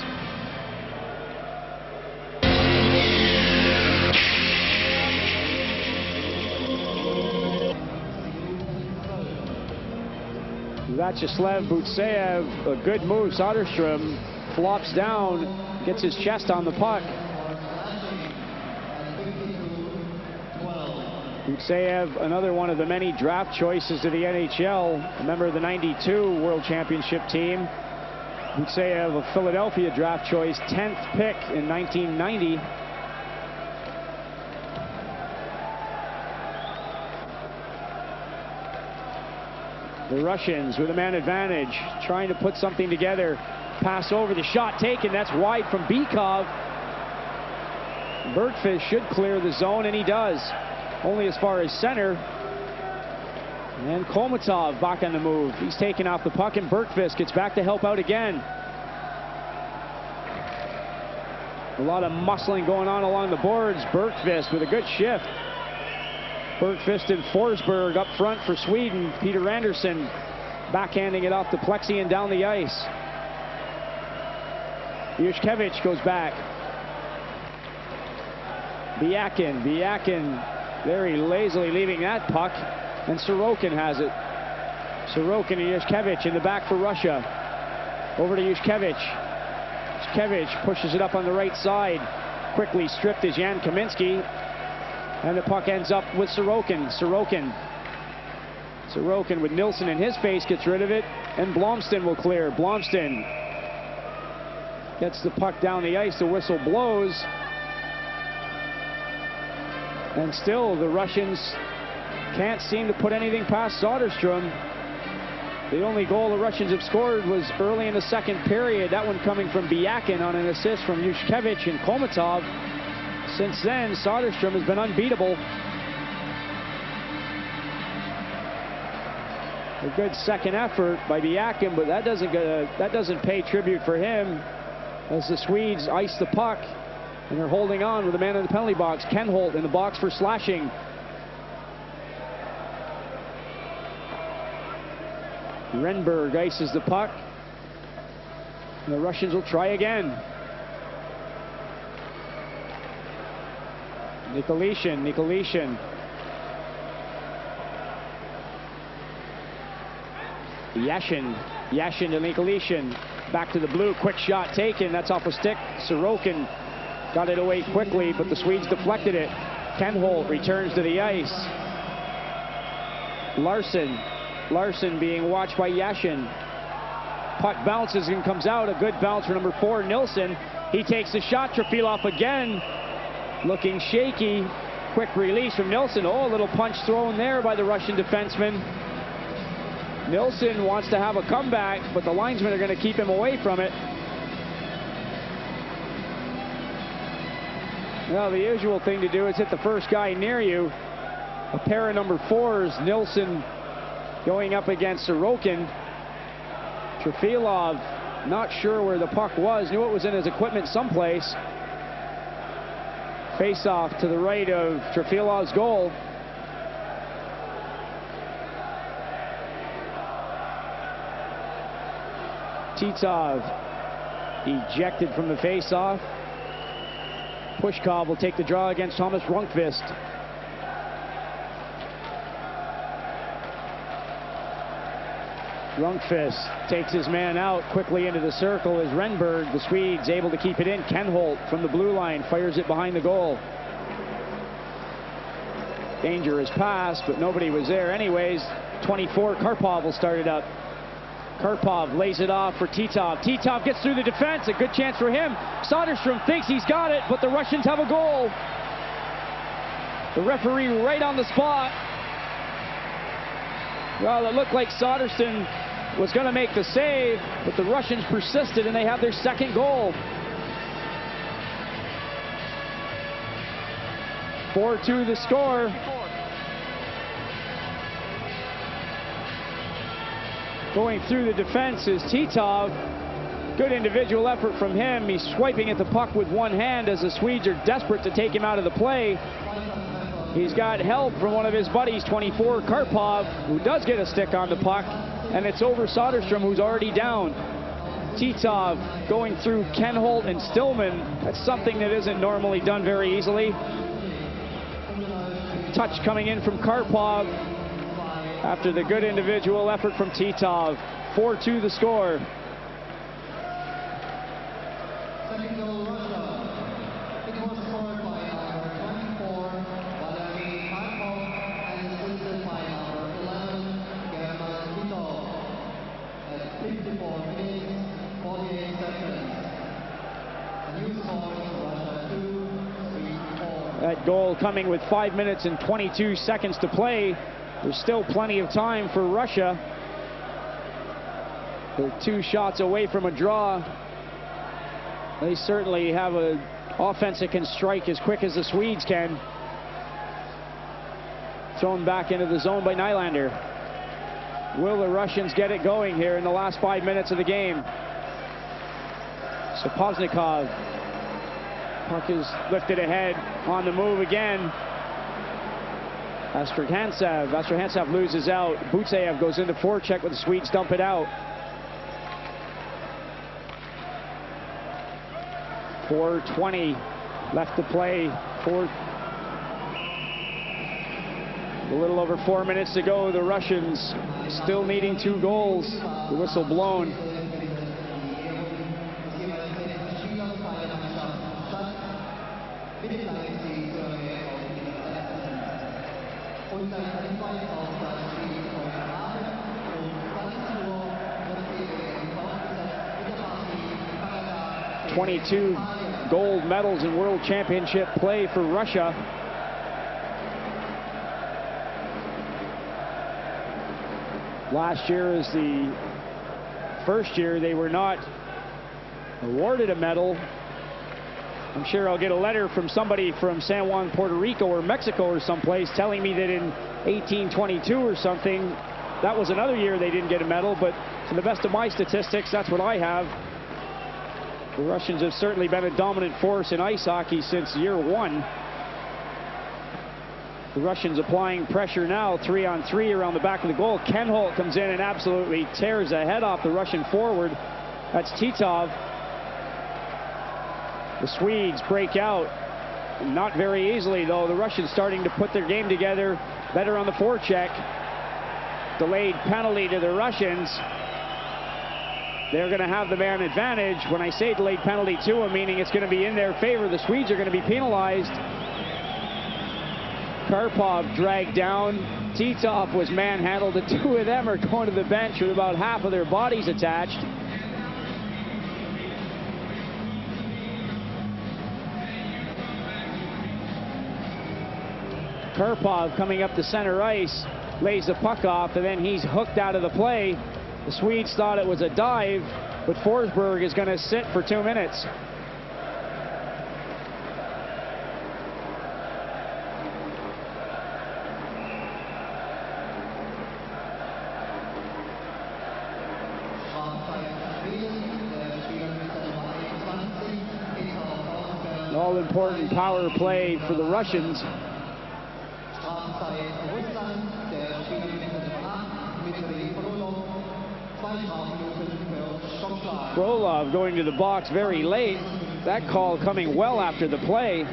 [SPEAKER 1] Vyacheslav Butseyev, a good move. Soderstrom flops down, gets his chest on the puck. Butseyev, another one of the many draft choices to the NHL, a member of the '92 World Championship team. Butseyev, a Philadelphia draft choice, 10th pick in 1990. The Russians with a man advantage, trying to put something together. Pass over, the shot taken, that's wide from Bykov. Bergqvist should clear the zone, and he does. Only as far as center. And Komatov back on the move. He's taken off the puck, and Bergqvist gets back to help out again. A lot of muscling going on along the boards. Bergqvist with a good shift. Bergqvist and Forsberg up front for Sweden. Peter Anderson backhanding it off the plexi and down the ice. Yushkevich goes back. Biakin very lazily leaving that puck, and Sorokin has it. Sorokin and Yushkevich in the back for Russia. Over to Yushkevich. Yushkevich pushes it up on the right side. Quickly stripped is Jan Kaminsky. And the puck ends up with Sorokin. Sorokin with Nilsson in his face gets rid of it, and Blomsten will clear. Blomsten gets the puck down the ice. The whistle blows. And still the Russians can't seem to put anything past Soderstrom. The only goal the Russians have scored was early in the second period. That one coming from Biakin on an assist from Yushkevich and Komatov. Since then, Soderstrom has been unbeatable. A good second effort by Biakin, but that doesn't pay tribute for him, as the Swedes ice the puck, and they're holding on with a man in the penalty box. Ken Holt in the box for slashing. Renberg ices the puck, and the Russians will try again. Nikolishin. Yashin to Nikolishin. Back to the blue, quick shot taken. That's off a stick. Sorokin got it away quickly, but the Swedes deflected it. Ken Holt returns to the ice. Larson being watched by Yashin. Puck bounces and comes out. A good bounce for number 4, Nilsson. He takes the shot. Trefilov again. Looking shaky. Quick release from Nilsson. Oh, a little punch thrown there by the Russian defenseman. Nilsson wants to have a comeback, but the linesmen are going to keep him away from it. Well, the usual thing to do is hit the first guy near you. A pair of number 4s, Nilsson going up against Sorokin. Trefilov not sure where the puck was, knew it was in his equipment someplace. Face-off to the right of Trefilov's goal. Titov ejected from the face-off. Pushkov will take the draw against Thomas Rundqvist. Rundqvist takes his man out quickly into the circle as Renberg, the Swedes, able to keep it in. Kenholt from the blue line fires it behind the goal. Dangerous pass, but nobody was there anyways. 24, Karpov will start it up. Karpov lays it off for Titov. Titov gets through the defense, a good chance for him. Soderstrom thinks he's got it, but the Russians have a goal. The referee right on the spot. Well, it looked like Soderstrom was going to make the save, but the Russians persisted and they have their second goal. 4-2 the score. Going through the defense is Titov. Good individual effort from him. He's swiping at the puck with one hand as the Swedes are desperate to take him out of the play. He's got help from one of his buddies, 24, Karpov, who does get a stick on the puck, and it's over Soderstrom, who's already down. Titov going through Kenholt and Stillman. That's something that isn't normally done very easily. Touch coming in from Karpov after the good individual effort from Titov. 4-2 the score.
[SPEAKER 5] Second goal, Russia. It was scored by number 24, Vladimir Markov, and assisted by number 11, German Titov, at 54 minutes, 48 seconds. A new score, Russia 2, Sweden 4.
[SPEAKER 1] That goal coming with 5 minutes and 22 seconds to play. There's still plenty of time for Russia. They're 2 shots away from a draw. They certainly have an offense that can strike as quick as the Swedes can. Thrown back into the zone by Nylander. Will the Russians get it going here in the last 5 minutes of the game? Sapoznikov. Puck is lifted ahead, on the move again. Astrahantsev loses out. Butseyev goes into forecheck, but the Swedes dump it out. 4:20 left to play. A little over 4 minutes to go. The Russians still needing 2 goals. The whistle blown. '22 gold medals in World Championship play for Russia. Last year is the first year they were not awarded a medal. I'm sure I'll get a letter from somebody from San Juan, Puerto Rico or Mexico or someplace telling me that in 1822 or something, that was another year they didn't get a medal, but to the best of my statistics, that's what I have. The Russians have certainly been a dominant force in ice hockey since year 1. The Russians applying pressure now, 3-on-3 around the back of the goal. Kenholt comes in and absolutely tears the head off the Russian forward. That's Titov. The Swedes break out. Not very easily, though. The Russians starting to put their game together better on the forecheck. Delayed penalty to the Russians. They're going to have the man advantage. When I say delayed penalty to them, meaning it's going to be in their favor. The Swedes are going to be penalized. Karpov dragged down. Titov was manhandled. The 2 of them are going to the bench with about half of their bodies attached. Karpov coming up to center ice, lays the puck off, and then he's hooked out of the play. The Swedes thought it was a dive, but Forsberg is going to sit for 2 minutes. All-important power play for the Russians.
[SPEAKER 5] Strafzeit Russland, der Spielminute Nummer 8, Dmitry Frolov, 2 Strafminuten für Stockschlag.
[SPEAKER 1] Frolov going to the box very late. That call coming well after the play.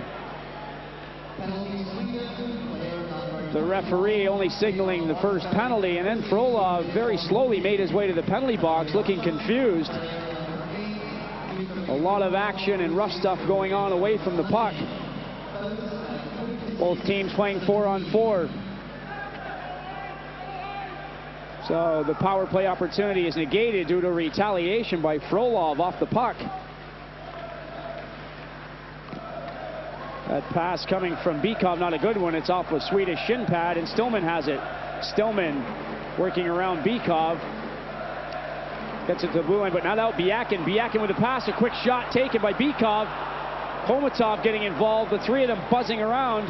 [SPEAKER 1] The referee only signaling the first penalty, and then Frolov very slowly made his way to the penalty box, looking confused. A lot of action and rough stuff going on away from the puck. Both teams playing 4-on-4. So the power play opportunity is negated due to retaliation by Frolov off the puck. That pass coming from Bykov, not a good one. It's off with Swedish shin pad, and Stillman has it. Stillman working around Bykov. Gets it to the blue line, but not out. Biakin. Biakin with a pass, a quick shot taken by Bykov. Komatov getting involved, the three of them buzzing around.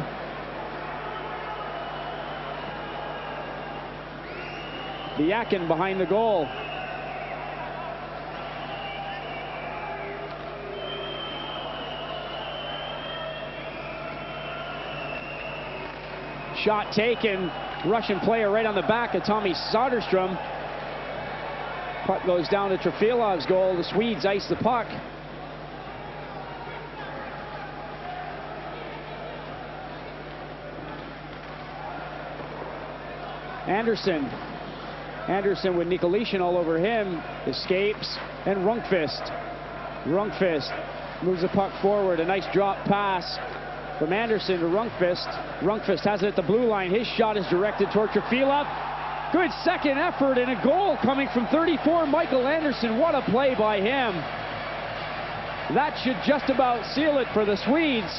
[SPEAKER 1] Biakin behind the goal. Shot taken. Russian player right on the back of Tommy Soderstrom. Puck goes down to Trafilov's goal. The Swedes ice the puck. Anderson. Anderson with Nikolishin all over him. Escapes. And Rundqvist. Rundqvist moves the puck forward. A nice drop pass from Anderson to Rundqvist. Rundqvist has it at the blue line. His shot is directed toward Trafilov. Good second effort and a goal coming from 34, Michael Anderson. What a play by him. That should just about seal it for the Swedes.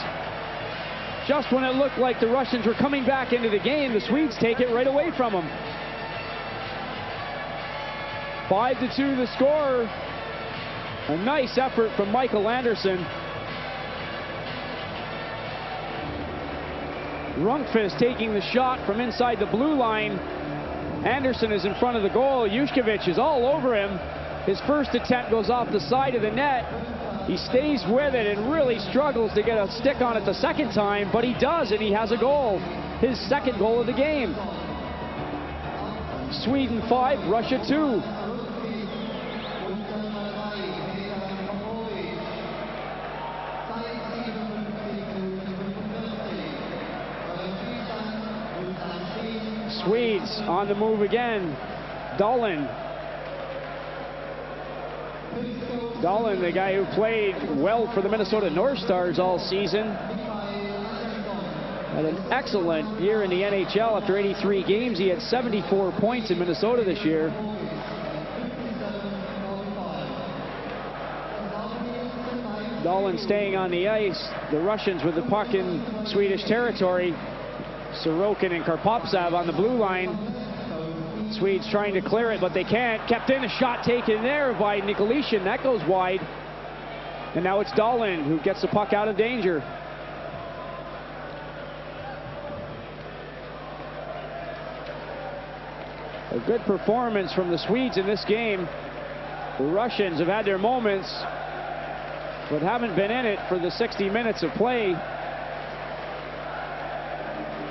[SPEAKER 1] Just when it looked like the Russians were coming back into the game, the Swedes take it right away from them. 5-2 the score. A nice effort from Michael Anderson. Rundqvist taking the shot from inside the blue line. Anderson is in front of the goal. Yushkevich is all over him. His first attempt goes off the side of the net. He stays with it and really struggles to get a stick on it the second time, but he does, and he has a goal. His second goal of the game. Sweden 5, Russia 2. Swedes on the move again. Dahlin. Dahlin, the guy who played well for the Minnesota North Stars all season. Had an excellent year in the NHL. After 83 games, he had 74 points in Minnesota this year. Dahlin staying on the ice. The Russians with the puck in Swedish territory. Sorokin and Karpovtsev on the blue line. Swedes trying to clear it, but they can't. Kept in, a shot taken there by Nikolishin. That goes wide. And now it's Dahlin who gets the puck out of danger. A good performance from the Swedes in this game. The Russians have had their moments, but haven't been in it for the 60 minutes of play.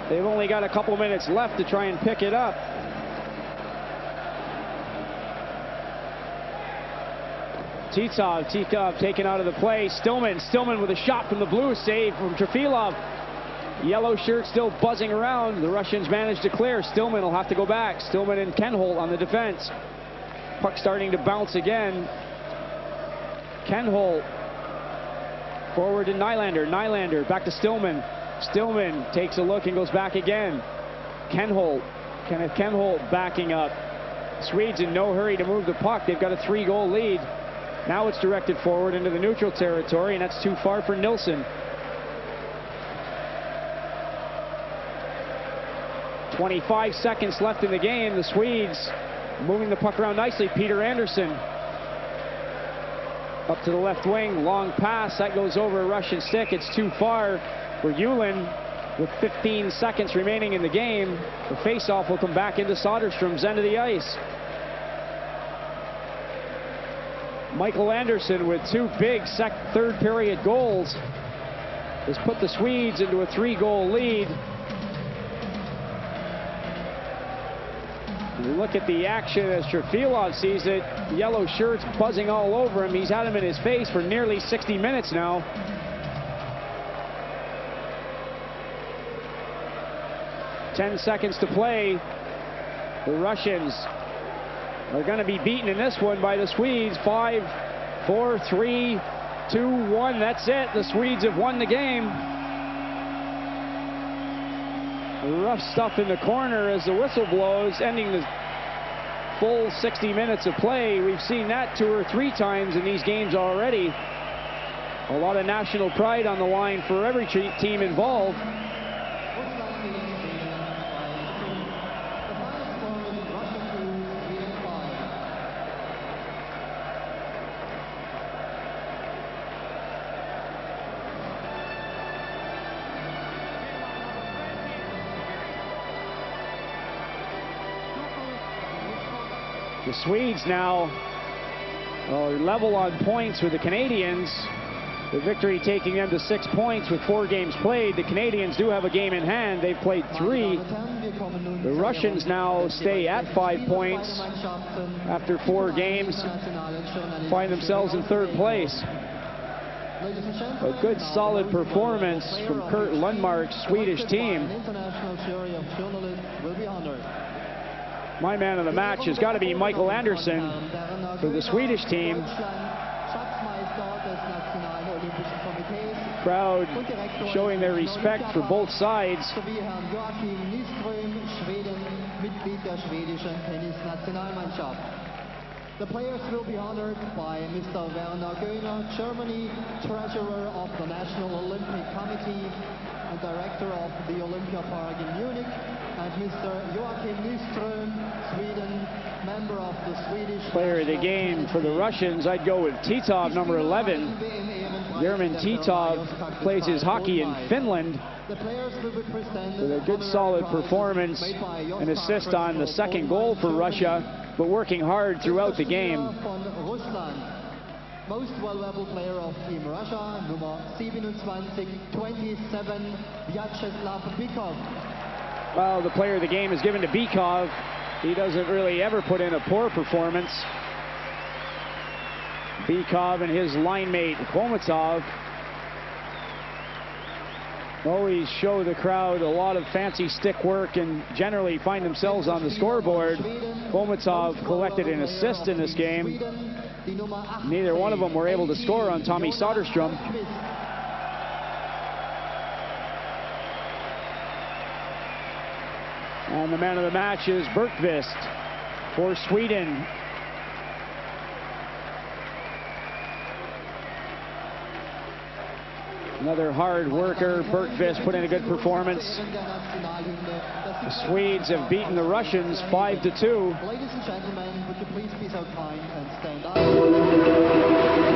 [SPEAKER 1] They've only got a couple minutes left to try and pick it up. Titov taken out of the play. Stillman with a shot from the blue, save from Trafilov. Yellow shirt still buzzing around. The Russians managed to clear. Stillman will have to go back. Stillman and Kenholt on the defense. Puck starting to bounce again. Kenholt forward to Nylander. Nylander back to Stillman. Stillman takes a look and goes back again. Kenholt. Kenneth Kenholt backing up. Swedes in no hurry to move the puck. They've got a 3-goal lead. Now it's directed forward into the neutral territory, and that's too far for Nilsson. 25 seconds left in the game. The Swedes moving the puck around nicely. Peter Anderson up to the left wing. Long pass. That goes over a Russian stick. It's too far for Yulin with 15 seconds remaining in the game. The faceoff will come back into Soderstrom's end of the ice. Michael Anderson with two big third period goals. has put the Swedes into a 3-goal lead. Look at the action as Trefilov sees it. Yellow shirts buzzing all over him. He's had him in his face for nearly 60 minutes now. Ten seconds to play. The Russians are going to be beaten in this one by the Swedes. 5, 4, 3, 2, 1. That's it. The Swedes have won the game. Rough stuff in the corner as the whistle blows, ending the full 60 minutes of play. We've seen that 2 or 3 times in these games already. A lot of national pride on the line for every team involved. The Swedes now are level on points with the Canadians. The victory taking them to 6 points with 4 games played. The Canadians do have a game in hand. They've played 3. The Russians now stay at 5 points after 4 games, find themselves in 3rd place. A good solid performance from Kurt Lundmark's Swedish team. My man of the match has got to be Michael Anderson for the Swedish team. Crowd showing their respect for both sides.
[SPEAKER 5] The players will be honored by Mr. Werner Göhner, Germany, Treasurer of the National Olympic Committee and Director of the Olympia Park in Munich, and Mr. Joachim Nyström, Sweden, member of the Swedish
[SPEAKER 1] Player of the game for the Russians, I'd go with Titov, number 11. German Titov plays his hockey in Finland with a good solid performance, an assist on the 2nd goal for Russia, but working hard throughout the game.
[SPEAKER 5] Most valuable player of Team Russia, number 27, Vyacheslav Bykov.
[SPEAKER 1] Well, the player of the game is given to Bykov. He doesn't really ever put in a poor performance. Bykov and his line mate Khomutov always show the crowd a lot of fancy stick work and generally find themselves on the scoreboard. Khomutov collected an assist in this game. Neither one of them were able to score on Tommy Soderstrom. And the man of the match is Bergqvist for Sweden. Another hard worker. Bergqvist put in a good performance. The Swedes have beaten the Russians 5-2.
[SPEAKER 5] Ladies and gentlemen, would you please be so kind and stand up?